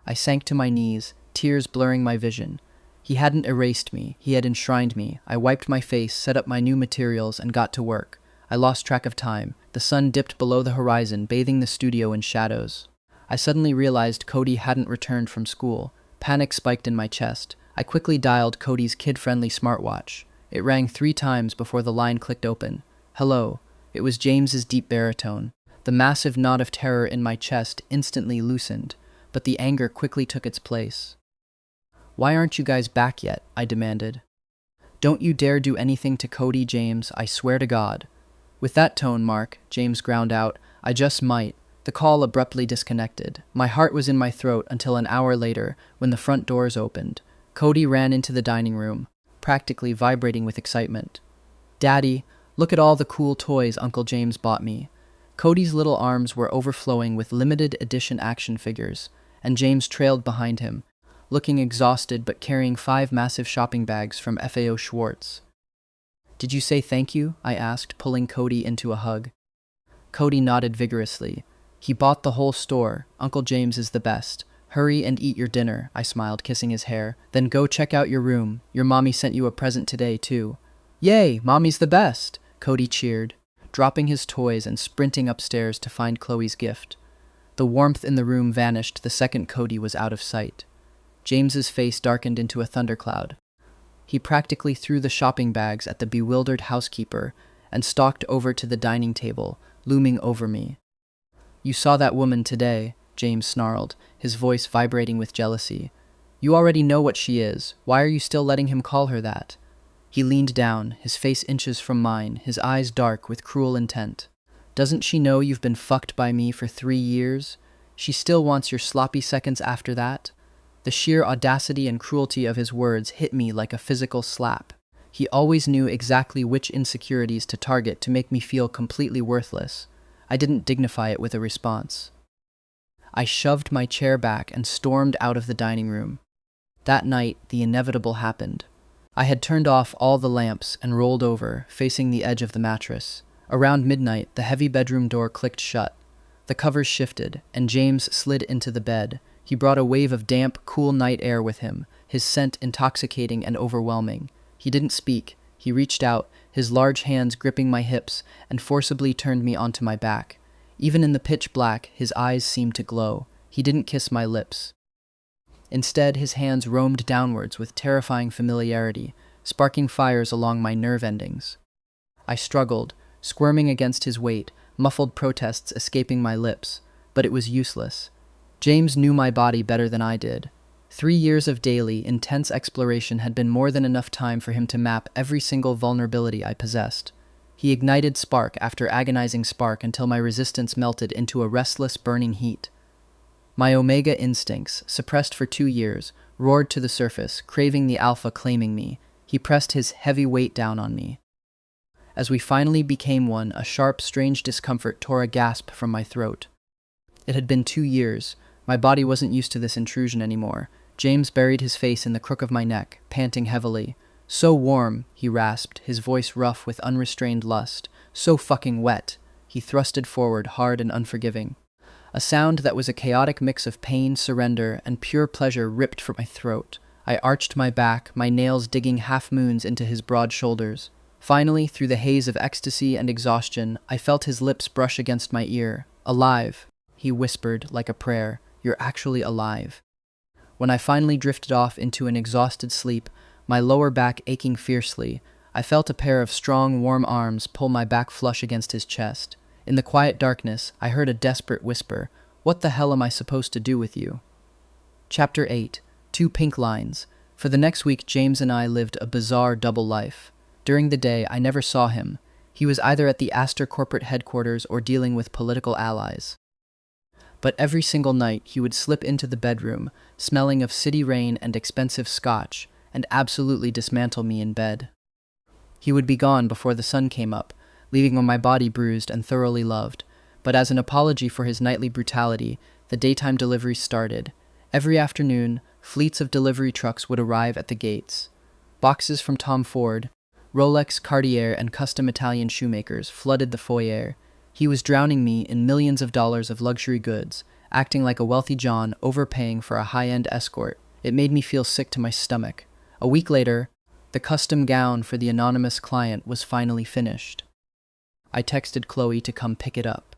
I sank to my knees, tears blurring my vision. He hadn't erased me, he had enshrined me. I wiped my face, set up my new materials, and got to work. I lost track of time. The sun dipped below the horizon, bathing the studio in shadows. I suddenly realized Cody hadn't returned from school. Panic spiked in my chest. I quickly dialed Cody's kid-friendly smartwatch. It rang 3 times before the line clicked open. Hello. It was James's deep baritone. The massive knot of terror in my chest instantly loosened, but the anger quickly took its place. Why aren't you guys back yet? I demanded. Don't you dare do anything to Cody, James, I swear to God. With that tone, Mark, James ground out, I just might. The call abruptly disconnected. My heart was in my throat until an hour later, when the front doors opened. Cody ran into the dining room, practically vibrating with excitement. Daddy, look at all the cool toys Uncle James bought me. Cody's little arms were overflowing with limited edition action figures, and James trailed behind him, looking exhausted but carrying 5 massive shopping bags from FAO Schwartz. Did you say thank you? I asked, pulling Cody into a hug. Cody nodded vigorously. He bought the whole store. Uncle James is the best. Hurry and eat your dinner, I smiled, kissing his hair. Then go check out your room. Your mommy sent you a present today, too. Yay, mommy's the best, Cody cheered, dropping his toys and sprinting upstairs to find Chloe's gift. The warmth in the room vanished the second Cody was out of sight. James's face darkened into a thundercloud. He practically threw the shopping bags at the bewildered housekeeper and stalked over to the dining table, looming over me. You saw that woman today. James snarled, his voice vibrating with jealousy. "You already know what she is. Why are you still letting him call her that?" He leaned down, his face inches from mine, his eyes dark with cruel intent. "Doesn't she know you've been fucked by me for 3 years? She still wants your sloppy seconds after that?" The sheer audacity and cruelty of his words hit me like a physical slap. He always knew exactly which insecurities to target to make me feel completely worthless. I didn't dignify it with a response. I shoved my chair back and stormed out of the dining room. That night, the inevitable happened. I had turned off all the lamps and rolled over, facing the edge of the mattress. Around midnight, the heavy bedroom door clicked shut. The covers shifted, and James slid into the bed. He brought a wave of damp, cool night air with him, his scent intoxicating and overwhelming. He didn't speak. He reached out, his large hands gripping my hips, and forcibly turned me onto my back. Even in the pitch black, his eyes seemed to glow. He didn't kiss my lips. Instead, his hands roamed downwards with terrifying familiarity, sparking fires along my nerve endings. I struggled, squirming against his weight, muffled protests escaping my lips, but it was useless. James knew my body better than I did. 3 years of daily, intense exploration had been more than enough time for him to map every single vulnerability I possessed. He ignited spark after agonizing spark until my resistance melted into a restless, burning heat. My omega instincts, suppressed for 2 years, roared to the surface, craving the alpha claiming me. He pressed his heavy weight down on me. As we finally became one, a sharp, strange discomfort tore a gasp from my throat. It had been 2 years. My body wasn't used to this intrusion anymore. James buried his face in the crook of my neck, panting heavily. "So warm," he rasped, his voice rough with unrestrained lust. "So fucking wet." He thrusted forward, hard and unforgiving. A sound that was a chaotic mix of pain, surrender, and pure pleasure ripped from my throat. I arched my back, my nails digging half-moons into his broad shoulders. Finally, through the haze of ecstasy and exhaustion, I felt his lips brush against my ear. "Alive," he whispered like a prayer. "You're actually alive." When I finally drifted off into an exhausted sleep, my lower back aching fiercely, I felt a pair of strong, warm arms pull my back flush against his chest. In the quiet darkness, I heard a desperate whisper, "What the hell am I supposed to do with you?" Chapter 8. 2 Pink Lines. For the next week, James and I lived a bizarre double life. During the day, I never saw him. He was either at the Astor corporate headquarters or dealing with political allies. But every single night, he would slip into the bedroom, smelling of city rain and expensive scotch, and absolutely dismantle me in bed. He would be gone before the sun came up, leaving my body bruised and thoroughly loved. But as an apology for his nightly brutality, the daytime deliveries started. Every afternoon, fleets of delivery trucks would arrive at the gates. Boxes from Tom Ford, Rolex, Cartier, and custom Italian shoemakers flooded the foyer. He was drowning me in millions of dollars of luxury goods, acting like a wealthy John overpaying for a high-end escort. It made me feel sick to my stomach. A week later, the custom gown for the anonymous client was finally finished. I texted Chloe to come pick it up.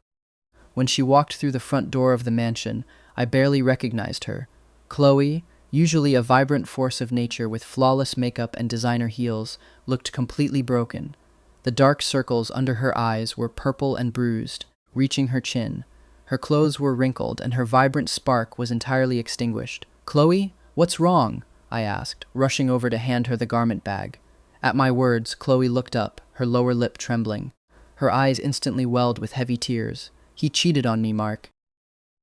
When she walked through the front door of the mansion, I barely recognized her. Chloe, usually a vibrant force of nature with flawless makeup and designer heels, looked completely broken. The dark circles under her eyes were purple and bruised, reaching her chin. Her clothes were wrinkled, and her vibrant spark was entirely extinguished. "Chloe, what's wrong?" I asked, rushing over to hand her the garment bag. At my words, Chloe looked up, her lower lip trembling. Her eyes instantly welled with heavy tears. "He cheated on me, Mark."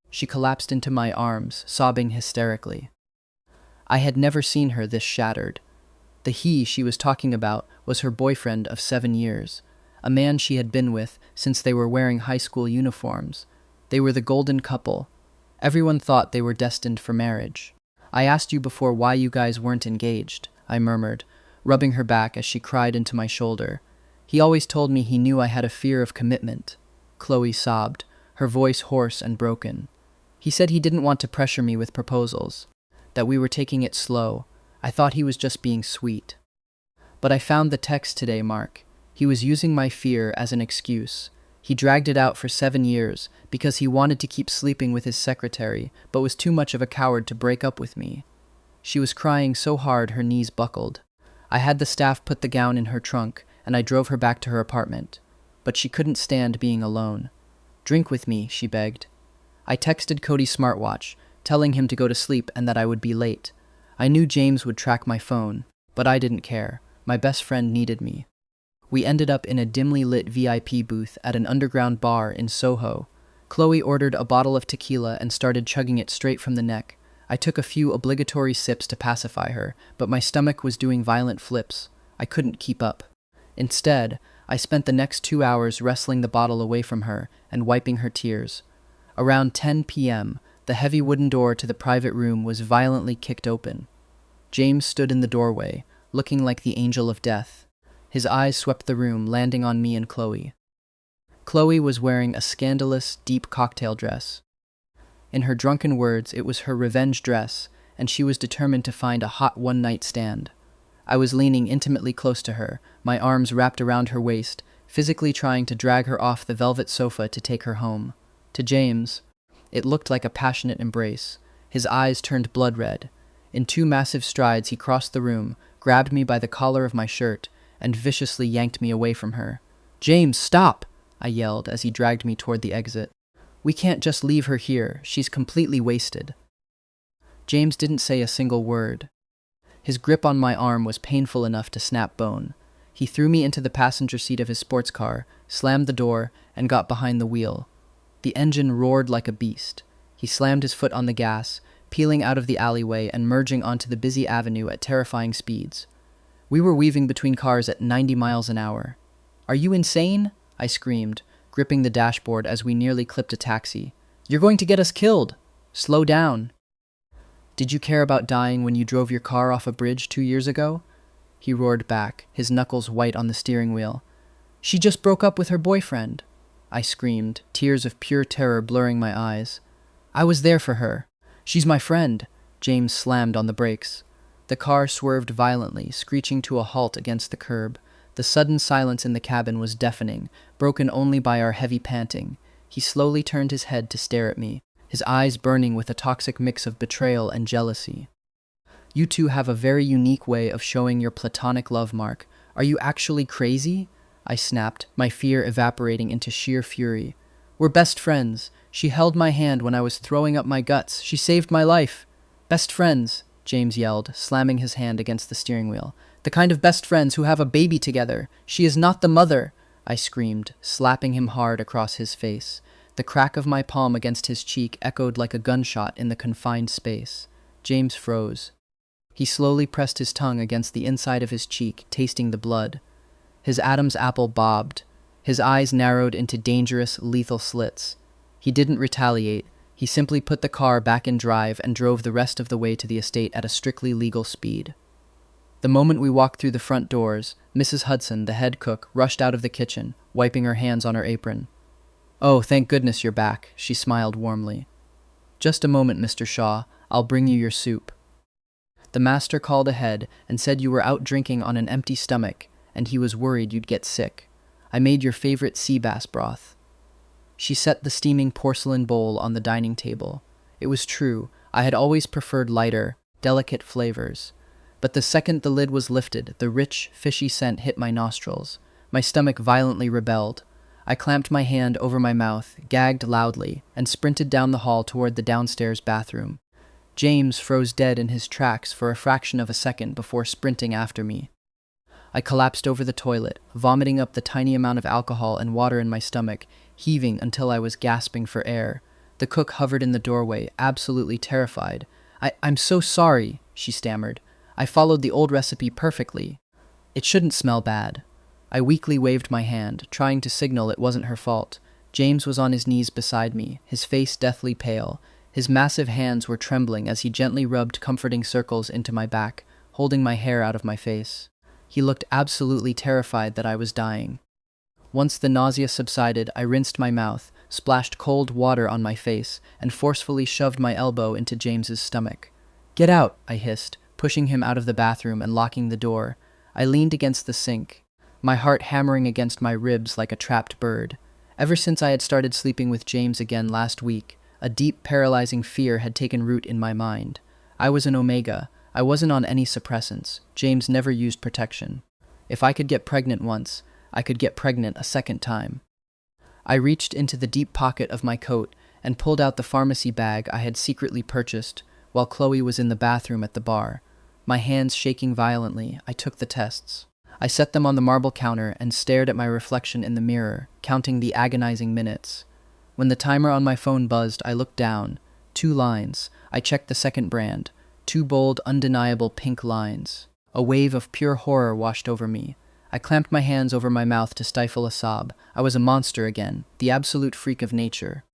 She collapsed into my arms, sobbing hysterically. I had never seen her this shattered. The he she was talking about was her boyfriend of 7 years, a man she had been with since they were wearing high school uniforms. They were the golden couple. Everyone thought they were destined for marriage. "I asked you before why you guys weren't engaged," I murmured, rubbing her back as she cried into my shoulder. "He always told me he knew I had a fear of commitment." Chloe sobbed, her voice hoarse and broken. "He said he didn't want to pressure me with proposals, that we were taking it slow. I thought he was just being sweet. But I found the text today, Mark. He was using my fear as an excuse. He dragged it out for 7 years because he wanted to keep sleeping with his secretary, but was too much of a coward to break up with me." She was crying so hard her knees buckled. I had the staff put the gown in her trunk, and I drove her back to her apartment. But she couldn't stand being alone. "Drink with me," she begged. I texted Cody's smartwatch, telling him to go to sleep and that I would be late. I knew James would track my phone, but I didn't care. My best friend needed me. We ended up in a dimly lit VIP booth at an underground bar in Soho. Chloe ordered a bottle of tequila and started chugging it straight from the neck. I took a few obligatory sips to pacify her, but my stomach was doing violent flips. I couldn't keep up. Instead, I spent the next 2 hours wrestling the bottle away from her and wiping her tears. Around 10 p.m., the heavy wooden door to the private room was violently kicked open. James stood in the doorway, looking like the angel of death. His eyes swept the room, landing on me and Chloe. Chloe was wearing a scandalous, deep cocktail dress. In her drunken words, it was her revenge dress, and she was determined to find a hot one-night stand. I was leaning intimately close to her, my arms wrapped around her waist, physically trying to drag her off the velvet sofa to take her home. To James, it looked like a passionate embrace. His eyes turned blood red. In 2 massive strides, he crossed the room, grabbed me by the collar of my shirt, and viciously yanked me away from her. "James, stop!" I yelled as he dragged me toward the exit. "We can't just leave her here. She's completely wasted." James didn't say a single word. His grip on my arm was painful enough to snap bone. He threw me into the passenger seat of his sports car, slammed the door, and got behind the wheel. The engine roared like a beast. He slammed his foot on the gas, peeling out of the alleyway and merging onto the busy avenue at terrifying speeds. We were weaving between cars at 90 miles an hour. "Are you insane?" I screamed, gripping the dashboard as we nearly clipped a taxi. "You're going to get us killed! Slow down!" "Did you care about dying when you drove your car off a bridge 2 years ago?" He roared back, his knuckles white on the steering wheel. "She just broke up with her boyfriend," I screamed, tears of pure terror blurring my eyes. "I was there for her. She's my friend." James slammed on the brakes. The car swerved violently, screeching to a halt against the curb. The sudden silence in the cabin was deafening, broken only by our heavy panting. He slowly turned his head to stare at me, his eyes burning with a toxic mix of betrayal and jealousy. "You two have a very unique way of showing your platonic love, Mark. Are you actually crazy?" I snapped, my fear evaporating into sheer fury. "We're best friends. She held my hand when I was throwing up my guts. She saved my life." "Best friends," James yelled, slamming his hand against the steering wheel. "The kind of best friends who have a baby together. She is not the mother," I screamed, slapping him hard across his face. The crack of my palm against his cheek echoed like a gunshot in the confined space. James froze. He slowly pressed his tongue against the inside of his cheek, tasting the blood. His Adam's apple bobbed. His eyes narrowed into dangerous, lethal slits. He didn't retaliate. He simply put the car back in drive and drove the rest of the way to the estate at a strictly legal speed. The moment we walked through the front doors, Mrs. Hudson, the head cook, rushed out of the kitchen, wiping her hands on her apron. "Oh, thank goodness you're back," she smiled warmly. "Just a moment, Mr. Shaw. I'll bring you your soup." The master called ahead and said you were out drinking on an empty stomach, and he was worried you'd get sick. "I made your favorite sea bass broth." She set the steaming porcelain bowl on the dining table. It was true, I had always preferred lighter, delicate flavors. But the second the lid was lifted, the rich, fishy scent hit my nostrils. My stomach violently rebelled. I clamped my hand over my mouth, gagged loudly, and sprinted down the hall toward the downstairs bathroom. James froze dead in his tracks for a fraction of a second before sprinting after me. I collapsed over the toilet, vomiting up the tiny amount of alcohol and water in my stomach, heaving until I was gasping for air. The cook hovered in the doorway, absolutely terrified. I'm so sorry," she stammered. "I followed the old recipe perfectly. It shouldn't smell bad." I weakly waved my hand, trying to signal it wasn't her fault. James was on his knees beside me, his face deathly pale. His massive hands were trembling as he gently rubbed comforting circles into my back, holding my hair out of my face. He looked absolutely terrified that I was dying. Once the nausea subsided, I rinsed my mouth, splashed cold water on my face, and forcefully shoved my elbow into James's stomach. "Get out," I hissed, pushing him out of the bathroom and locking the door. I leaned against the sink, my heart hammering against my ribs like a trapped bird. Ever since I had started sleeping with James again last week, a deep, paralyzing fear had taken root in my mind. I was an Omega. I wasn't on any suppressants. James never used protection. If I could get pregnant once, I could get pregnant a second time. I reached into the deep pocket of my coat and pulled out the pharmacy bag I had secretly purchased while Chloe was in the bathroom at the bar. My hands shaking violently, I took the tests. I set them on the marble counter and stared at my reflection in the mirror, counting the agonizing minutes. When the timer on my phone buzzed, I looked down. 2 lines. I checked the second brand. 2 bold, undeniable pink lines. A wave of pure horror washed over me. I clamped my hands over my mouth to stifle a sob. I was a monster again, the absolute freak of nature.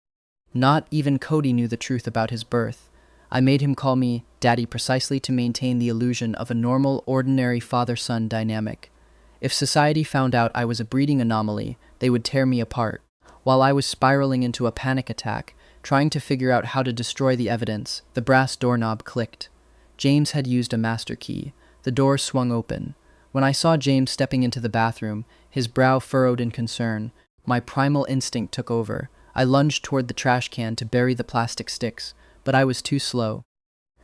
Not even Cody knew the truth about his birth. I made him call me Daddy precisely to maintain the illusion of a normal, ordinary father-son dynamic. If society found out I was a breeding anomaly, they would tear me apart. While I was spiraling into a panic attack, trying to figure out how to destroy the evidence, the brass doorknob clicked. James had used a master key. The door swung open. When I saw James stepping into the bathroom, his brow furrowed in concern, my primal instinct took over. I lunged toward the trash can to bury the plastic sticks, but I was too slow.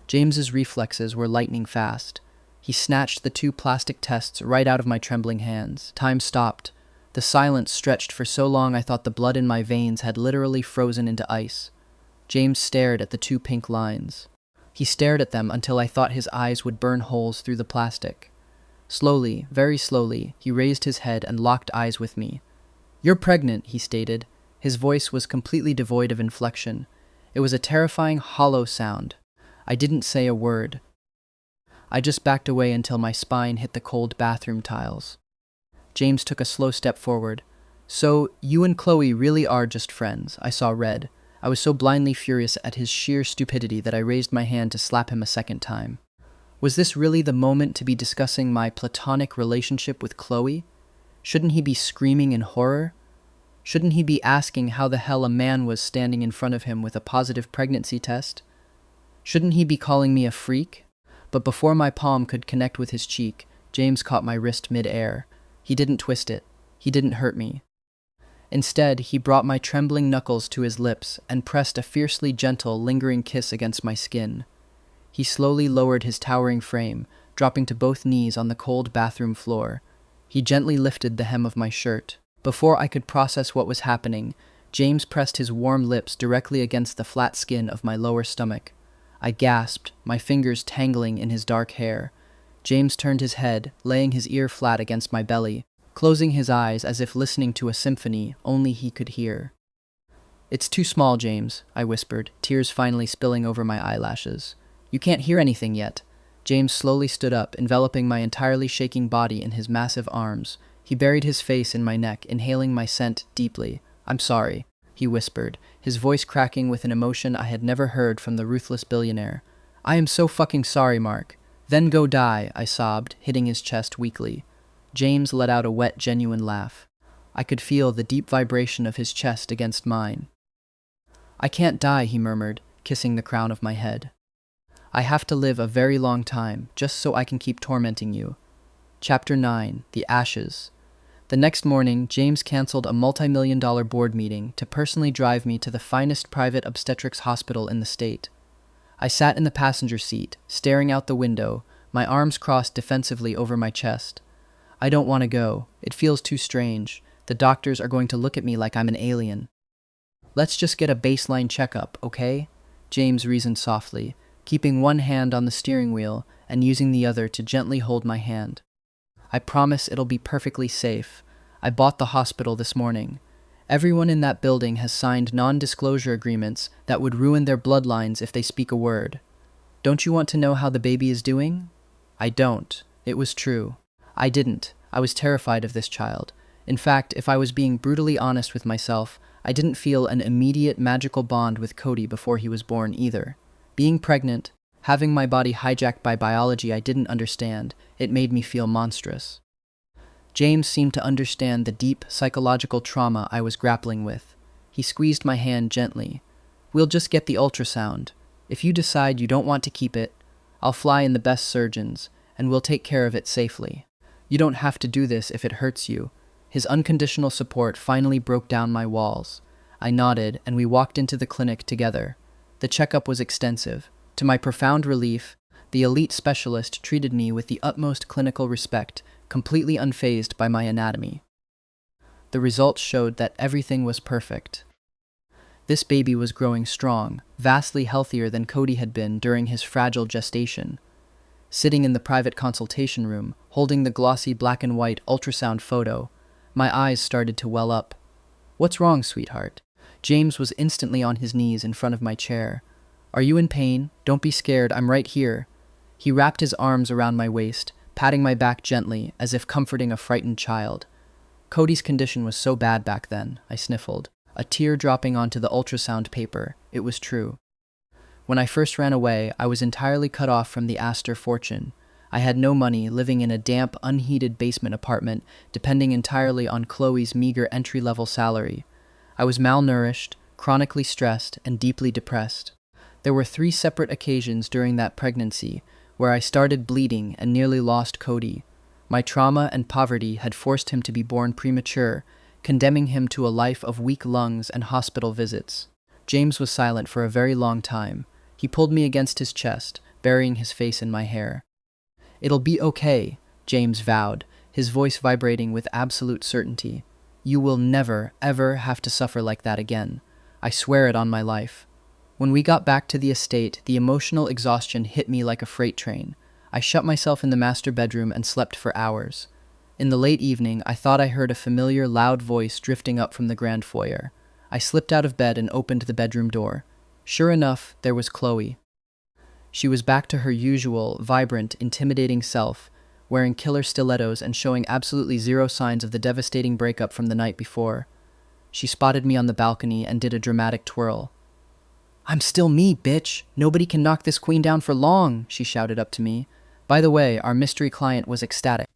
James's reflexes were lightning fast. He snatched the 2 plastic tests right out of my trembling hands. Time stopped. The silence stretched for so long I thought the blood in my veins had literally frozen into ice. James stared at the 2 pink lines. He stared at them until I thought his eyes would burn holes through the plastic. Slowly, very slowly, he raised his head and locked eyes with me. "You're pregnant," he stated. His voice was completely devoid of inflection. It was a terrifying, hollow sound. I didn't say a word. I just backed away until my spine hit the cold bathroom tiles. James took a slow step forward. "So, you and Chloe really are just friends." I saw red. I was so blindly furious at his sheer stupidity that I raised my hand to slap him a second time. Was this really the moment to be discussing my platonic relationship with Chloe? Shouldn't he be screaming in horror? Shouldn't he be asking how the hell a man was standing in front of him with a positive pregnancy test? Shouldn't he be calling me a freak? But before my palm could connect with his cheek, James caught my wrist mid-air. He didn't twist it. He didn't hurt me. Instead, he brought my trembling knuckles to his lips and pressed a fiercely gentle, lingering kiss against my skin. He slowly lowered his towering frame, dropping to both knees on the cold bathroom floor. He gently lifted the hem of my shirt. Before I could process what was happening, James pressed his warm lips directly against the flat skin of my lower stomach. I gasped, my fingers tangling in his dark hair. James turned his head, laying his ear flat against my belly, closing his eyes as if listening to a symphony only he could hear. "It's too small, James," I whispered, tears finally spilling over my eyelashes. "You can't hear anything yet." James slowly stood up, enveloping my entirely shaking body in his massive arms. He buried his face in my neck, inhaling my scent deeply. "I'm sorry," he whispered, his voice cracking with an emotion I had never heard from the ruthless billionaire. "I am so fucking sorry, Mark." "Then go die," I sobbed, hitting his chest weakly. James let out a wet, genuine laugh. I could feel the deep vibration of his chest against mine. "I can't die," he murmured, kissing the crown of my head. "I have to live a very long time, just so I can keep tormenting you." Chapter 9. The Ashes. The next morning, James canceled a multi-million-dollar board meeting to personally drive me to the finest private obstetrics hospital in the state. I sat in the passenger seat, staring out the window, my arms crossed defensively over my chest. I don't want to go. It feels too strange. The doctors are going to look at me like I'm an alien. "Let's just get a baseline checkup, okay?" James reasoned softly, keeping one hand on the steering wheel and using the other to gently hold my hand. "I promise it'll be perfectly safe. I bought the hospital this morning. Everyone in that building has signed non-disclosure agreements that would ruin their bloodlines if they speak a word. Don't you want to know how the baby is doing?" I don't. It was true. I didn't. I was terrified of this child. In fact, if I was being brutally honest with myself, I didn't feel an immediate magical bond with Cody before he was born either. Being pregnant, having my body hijacked by biology I didn't understand, it made me feel monstrous. James seemed to understand the deep psychological trauma I was grappling with. He squeezed my hand gently. "We'll just get the ultrasound. If you decide you don't want to keep it, I'll fly in the best surgeons, and we'll take care of it safely. You don't have to do this if it hurts you." His unconditional support finally broke down my walls. I nodded, and we walked into the clinic together. The checkup was extensive. To my profound relief, the elite specialist treated me with the utmost clinical respect, completely unfazed by my anatomy. The results showed that everything was perfect. This baby was growing strong, vastly healthier than Cody had been during his fragile gestation. Sitting in the private consultation room, holding the glossy black and white ultrasound photo, my eyes started to well up. "What's wrong, sweetheart?" James was instantly on his knees in front of my chair. "Are you in pain? Don't be scared, I'm right here." He wrapped his arms around my waist, patting my back gently, as if comforting a frightened child. Cody's condition was so bad back then, I sniffled, a tear dropping onto the ultrasound paper. It was true. When I first ran away, I was entirely cut off from the Astor fortune. I had no money, living in a damp, unheated basement apartment, depending entirely on Chloe's meager entry-level salary. I was malnourished, chronically stressed, and deeply depressed. There were 3 separate occasions during that pregnancy where I started bleeding and nearly lost Cody. My trauma and poverty had forced him to be born premature, condemning him to a life of weak lungs and hospital visits. James was silent for a very long time. He pulled me against his chest, burying his face in my hair. "It'll be okay," James vowed, his voice vibrating with absolute certainty. "You will never, ever have to suffer like that again. I swear it on my life." When we got back to the estate, the emotional exhaustion hit me like a freight train. I shut myself in the master bedroom and slept for hours. In the late evening, I thought I heard a familiar, loud voice drifting up from the grand foyer. I slipped out of bed and opened the bedroom door. Sure enough, there was Chloe. She was back to her usual, vibrant, intimidating self, wearing killer stilettos and showing absolutely zero signs of the devastating breakup from the night before. She spotted me on the balcony and did a dramatic twirl. "I'm still me, bitch! Nobody can knock this queen down for long!" she shouted up to me. By the way, our mystery client was ecstatic.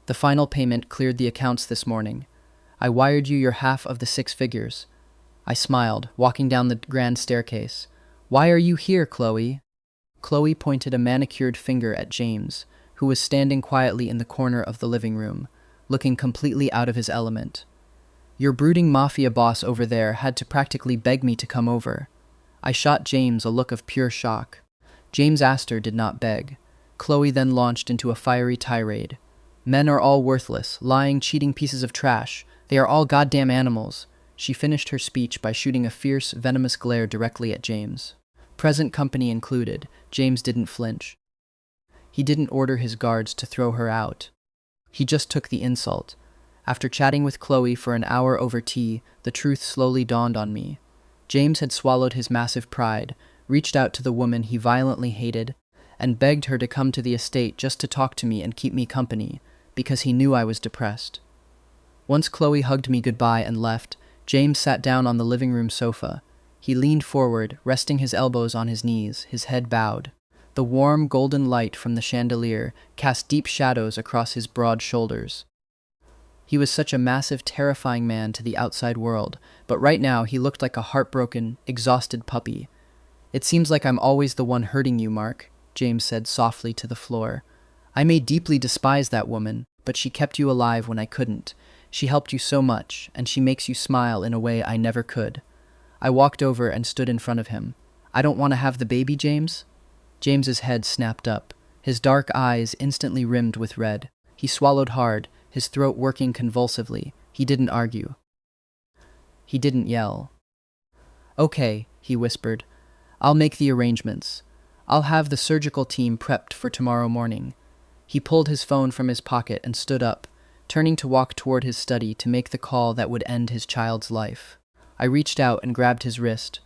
"The final payment cleared the accounts this morning. I wired you your half of the 6 figures. I smiled, walking down the grand staircase. "Why are you here, Chloe?" Chloe pointed a manicured finger at James, who was standing quietly in the corner of the living room, looking completely out of his element. "Your brooding mafia boss over there had to practically beg me to come over." I shot James a look of pure shock. James Astor did not beg. Chloe then launched into a fiery tirade. "Men are all worthless, lying, cheating pieces of trash. They are all goddamn animals." She finished her speech by shooting a fierce, venomous glare directly at James. Present company included, James didn't flinch. He didn't order his guards to throw her out. He just took the insult. After chatting with Chloe for an hour over tea, the truth slowly dawned on me. James had swallowed his massive pride, reached out to the woman he violently hated, and begged her to come to the estate just to talk to me and keep me company, because he knew I was depressed. Once Chloe hugged me goodbye and left, James sat down on the living room sofa. He leaned forward, resting his elbows on his knees, his head bowed. The warm, golden light from the chandelier cast deep shadows across his broad shoulders. He was such a massive, terrifying man to the outside world, but right now he looked like a heartbroken, exhausted puppy. "It seems like I'm always the one hurting you, Mark," James said softly to the floor. "I may deeply despise that woman, but she kept you alive when I couldn't. She helped you so much, and she makes you smile in a way I never could." I walked over and stood in front of him. "I don't want to have the baby, James?" James's head snapped up, his dark eyes instantly rimmed with red. He swallowed hard, his throat working convulsively. He didn't argue. He didn't yell. "Okay," he whispered. "I'll make the arrangements. I'll have the surgical team prepped for tomorrow morning." He pulled his phone from his pocket and stood up, turning to walk toward his study to make the call that would end his child's life. I reached out and grabbed his wrist.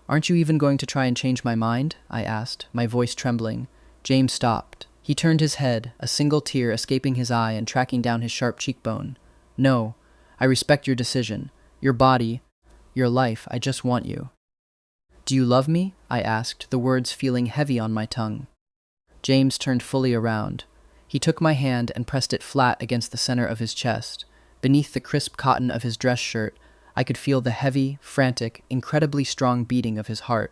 "Aren't you even going to try and change my mind?" I asked, my voice trembling. James stopped. He turned his head, a single tear escaping his eye and tracking down his sharp cheekbone. "No, I respect your decision. Your body, your life, I just want you." "Do you love me?" I asked, the words feeling heavy on my tongue. James turned fully around. He took my hand and pressed it flat against the center of his chest. Beneath the crisp cotton of his dress shirt, I could feel the heavy, frantic, incredibly strong beating of his heart.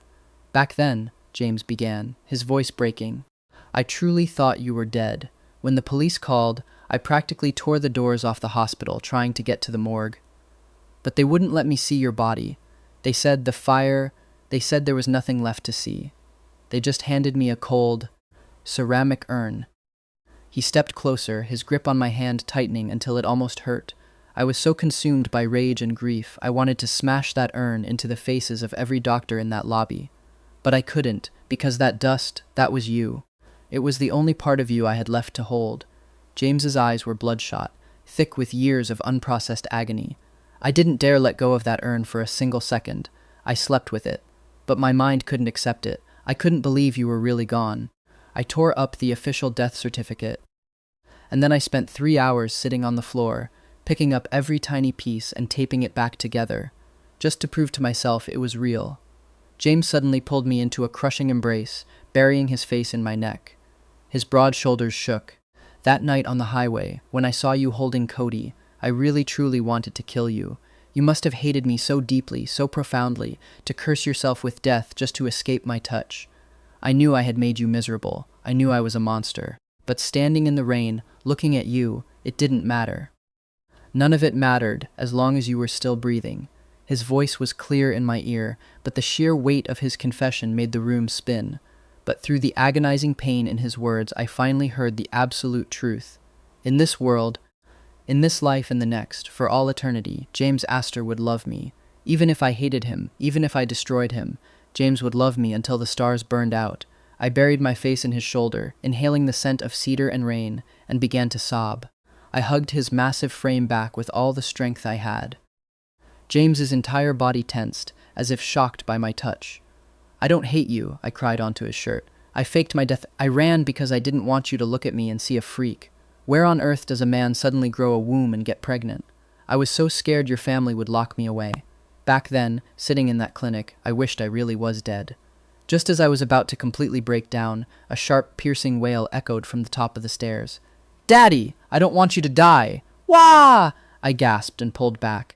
"Back then," James began, his voice breaking, "I truly thought you were dead. When the police called, I practically tore the doors off the hospital trying to get to the morgue. But they wouldn't let me see your body. They said there was nothing left to see. They just handed me a cold, ceramic urn." He stepped closer, his grip on my hand tightening until it almost hurt. I was so consumed by rage and grief, I wanted to smash that urn into the faces of every doctor in that lobby. But I couldn't, because that dust, that was you. It was the only part of you I had left to hold. James's eyes were bloodshot, thick with years of unprocessed agony. I didn't dare let go of that urn for a single second. I slept with it. But my mind couldn't accept it. I couldn't believe you were really gone. I tore up the official death certificate. And then I spent 3 hours sitting on the floor, picking up every tiny piece and taping it back together, just to prove to myself it was real. James suddenly pulled me into a crushing embrace, burying his face in my neck. His broad shoulders shook. That night on the highway, when I saw you holding Cody, I really truly wanted to kill you. You must have hated me so deeply, so profoundly, to curse yourself with death just to escape my touch. I knew I had made you miserable. I knew I was a monster. But standing in the rain, looking at you, it didn't matter. None of it mattered as long as you were still breathing. His voice was clear in my ear, but the sheer weight of his confession made the room spin. But through the agonizing pain in his words, I finally heard the absolute truth. In this world, in this life and the next, for all eternity, James Astor would love me. Even if I hated him, even if I destroyed him, James would love me until the stars burned out. I buried my face in his shoulder, inhaling the scent of cedar and rain, and began to sob. I hugged his massive frame back with all the strength I had. James's entire body tensed, as if shocked by my touch. "I don't hate you," I cried onto his shirt. "I faked my death. I ran because I didn't want you to look at me and see a freak. Where on earth does a man suddenly grow a womb and get pregnant? I was so scared your family would lock me away. Back then, sitting in that clinic, I wished I really was dead." Just as I was about to completely break down, a sharp, piercing wail echoed from the top of the stairs. "Daddy, I don't want you to die!" "Wah!" I gasped and pulled back.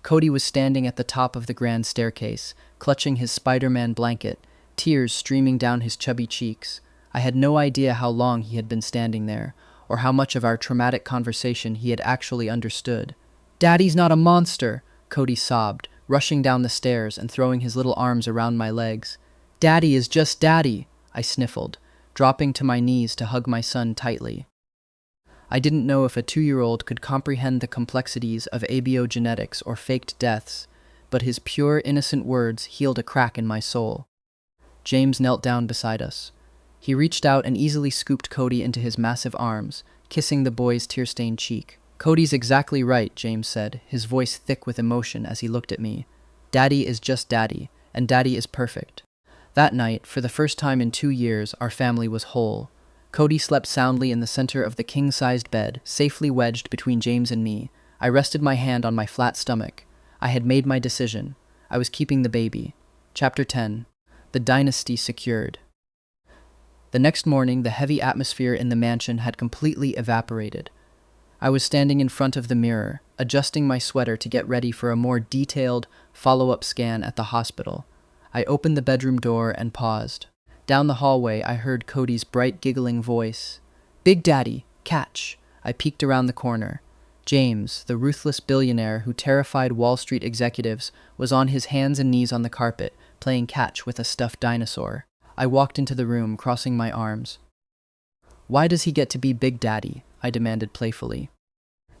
Cody was standing at the top of the grand staircase, clutching his Spider-Man blanket, tears streaming down his chubby cheeks. I had no idea how long he had been standing there, or how much of our traumatic conversation he had actually understood. "Daddy's not a monster," Cody sobbed, rushing down the stairs and throwing his little arms around my legs. "Daddy is just Daddy," I sniffled, dropping to my knees to hug my son tightly. I didn't know if a 2-year-old could comprehend the complexities of abiogenetics or faked deaths, but his pure, innocent words healed a crack in my soul. James knelt down beside us. He reached out and easily scooped Cody into his massive arms, kissing the boy's tear-stained cheek. "Cody's exactly right," James said, his voice thick with emotion as he looked at me. "Daddy is just Daddy, and Daddy is perfect." That night, for the first time in 2 years, our family was whole. Cody slept soundly in the center of the king-sized bed, safely wedged between James and me. I rested my hand on my flat stomach. I had made my decision. I was keeping the baby. Chapter 10. The Dynasty Secured. The next morning, the heavy atmosphere in the mansion had completely evaporated. I was standing in front of the mirror, adjusting my sweater to get ready for a more detailed follow-up scan at the hospital. I opened the bedroom door and paused. Down the hallway, I heard Cody's bright, giggling voice. "Big Daddy, catch!" I peeked around the corner. James, the ruthless billionaire who terrified Wall Street executives, was on his hands and knees on the carpet, playing catch with a stuffed dinosaur. I walked into the room, crossing my arms. "Why does he get to be Big Daddy?" I demanded playfully.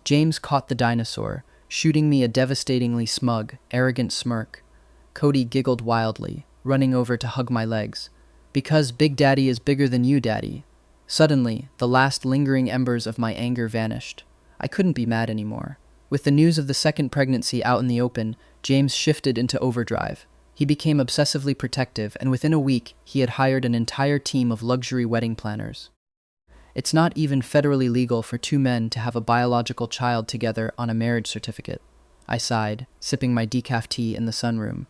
James caught the dinosaur, shooting me a devastatingly smug, arrogant smirk. Cody giggled wildly, running over to hug my legs. "Because Big Daddy is bigger than you, Daddy." Suddenly, the last lingering embers of my anger vanished. I couldn't be mad anymore. With the news of the second pregnancy out in the open, James shifted into overdrive. He became obsessively protective, and within a week, he had hired an entire team of luxury wedding planners. It's not even federally legal for 2 men to have a biological child together on a marriage certificate. I sighed, sipping my decaf tea in the sunroom.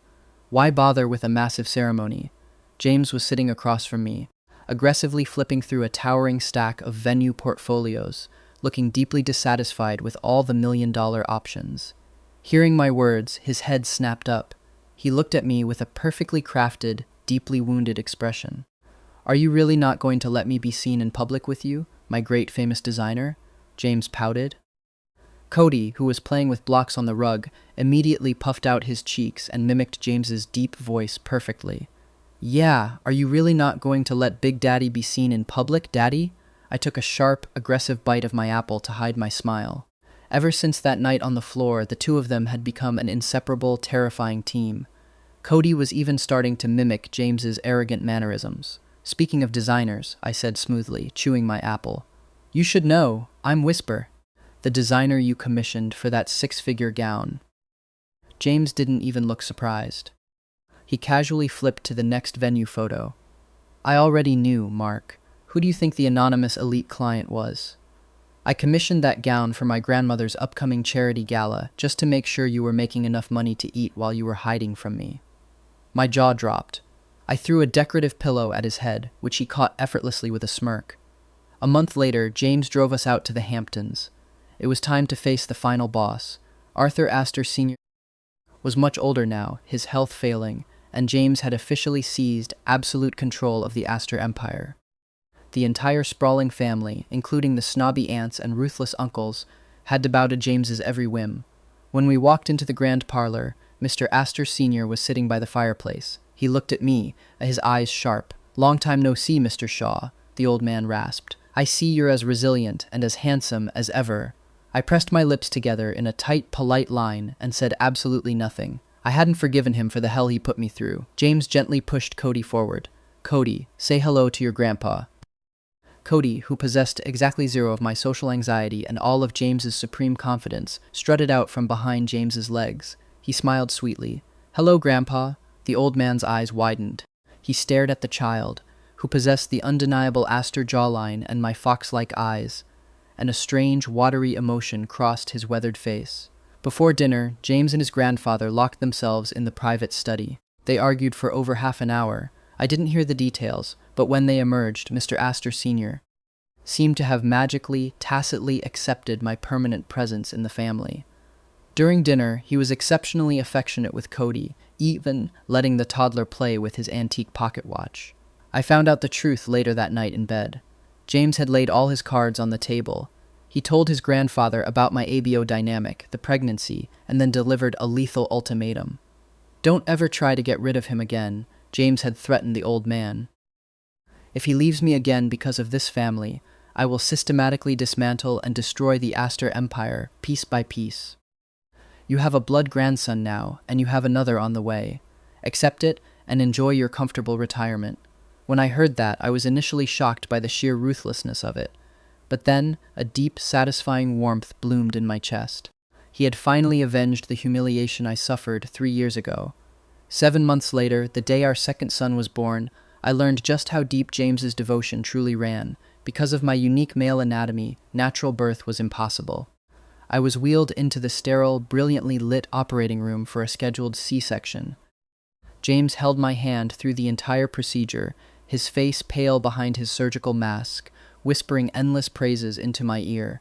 Why bother with a massive ceremony? James was sitting across from me, aggressively flipping through a towering stack of venue portfolios, looking deeply dissatisfied with all the million-dollar options. Hearing my words, his head snapped up. He looked at me with a perfectly crafted, deeply wounded expression. "Are you really not going to let me be seen in public with you, my great famous designer?" James pouted. Cody, who was playing with blocks on the rug, immediately puffed out his cheeks and mimicked James's deep voice perfectly. "Yeah, are you really not going to let Big Daddy be seen in public, Daddy?" I took a sharp, aggressive bite of my apple to hide my smile. Ever since that night on the floor, the two of them had become an inseparable, terrifying team. Cody was even starting to mimic James's arrogant mannerisms. "Speaking of designers," I said smoothly, chewing my apple, "you should know, I'm Whisper, the designer you commissioned for that six-figure gown." James didn't even look surprised. He casually flipped to the next venue photo. "I already knew, Mark. Who do you think the anonymous elite client was? I commissioned that gown for my grandmother's upcoming charity gala just to make sure you were making enough money to eat while you were hiding from me." My jaw dropped. I threw a decorative pillow at his head, which he caught effortlessly with a smirk. A month later, James drove us out to the Hamptons. It was time to face the final boss. Arthur Astor Sr. was much older now, his health failing, and James had officially seized absolute control of the Astor Empire. The entire sprawling family, including the snobby aunts and ruthless uncles, had to bow to James's every whim. When we walked into the grand parlor, Mr. Astor Sr. was sitting by the fireplace. He looked at me, his eyes sharp. "Long time no see, Mr. Shaw," the old man rasped. "I see you're as resilient and as handsome as ever." I pressed my lips together in a tight, polite line and said absolutely nothing. I hadn't forgiven him for the hell he put me through. James gently pushed Cody forward. "Cody, say hello to your grandpa." Cody, who possessed exactly zero of my social anxiety and all of James's supreme confidence, strutted out from behind James's legs. He smiled sweetly. "Hello, Grandpa." The old man's eyes widened. He stared at the child, who possessed the undeniable Astor jawline and my fox-like eyes, and a strange, watery emotion crossed his weathered face. Before dinner, James and his grandfather locked themselves in the private study. They argued for over half an hour. I didn't hear the details, but when they emerged, Mr. Astor Sr. seemed to have magically, tacitly accepted my permanent presence in the family. During dinner, he was exceptionally affectionate with Cody, even letting the toddler play with his antique pocket watch. I found out the truth later that night in bed. James had laid all his cards on the table. He told his grandfather about my ABO dynamic, the pregnancy, and then delivered a lethal ultimatum. "Don't ever try to get rid of him again," James had threatened the old man. "If he leaves me again because of this family, I will systematically dismantle and destroy the Astor Empire, piece by piece. You have a blood grandson now, and you have another on the way. Accept it and enjoy your comfortable retirement." When I heard that, I was initially shocked by the sheer ruthlessness of it. But then, a deep, satisfying warmth bloomed in my chest. He had finally avenged the humiliation I suffered 3 years ago. 7 months later, the day our second son was born, I learned just how deep James's devotion truly ran. Because of my unique male anatomy, natural birth was impossible. I was wheeled into the sterile, brilliantly lit operating room for a scheduled C-section. James held my hand through the entire procedure, his face pale behind his surgical mask, whispering endless praises into my ear.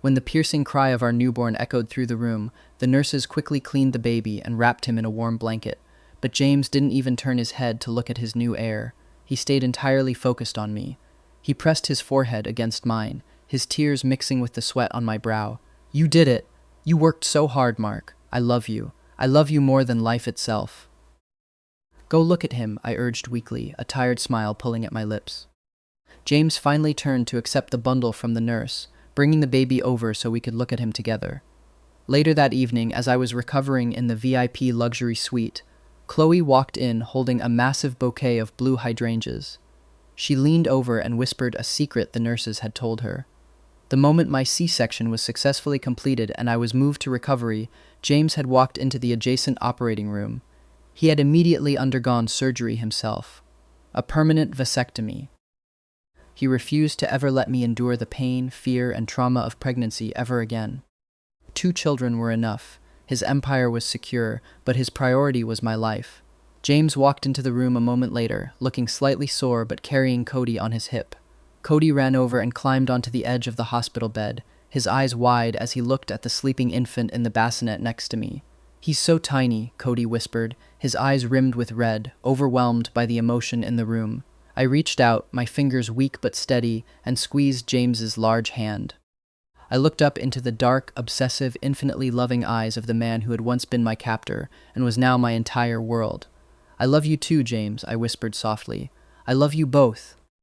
When the piercing cry of our newborn echoed through the room, the nurses quickly cleaned the baby and wrapped him in a warm blanket. But James didn't even turn his head to look at his new heir. He stayed entirely focused on me. He pressed his forehead against mine, his tears mixing with the sweat on my brow. "You did it. You worked so hard, Mark. I love you. I love you more than life itself." "Go look at him," I urged weakly, a tired smile pulling at my lips. James finally turned to accept the bundle from the nurse, bringing the baby over so we could look at him together. Later that evening, as I was recovering in the VIP luxury suite, Chloe walked in holding a massive bouquet of blue hydrangeas. She leaned over and whispered a secret the nurses had told her. The moment my C-section was successfully completed and I was moved to recovery, James had walked into the adjacent operating room. He had immediately undergone surgery himself, a permanent vasectomy. He refused to ever let me endure the pain, fear, and trauma of pregnancy ever again. 2 children were enough. His empire was secure, but his priority was my life. James walked into the room a moment later, looking slightly sore but carrying Cody on his hip. Cody ran over and climbed onto the edge of the hospital bed, his eyes wide as he looked at the sleeping infant in the bassinet next to me. "He's so tiny," Cody whispered, his eyes rimmed with red, overwhelmed by the emotion in the room. I reached out, my fingers weak but steady, and squeezed James's large hand. I looked up into the dark, obsessive, infinitely loving eyes of the man who had once been my captor and was now my entire world. "I love you too, James," I whispered softly. "I love you both."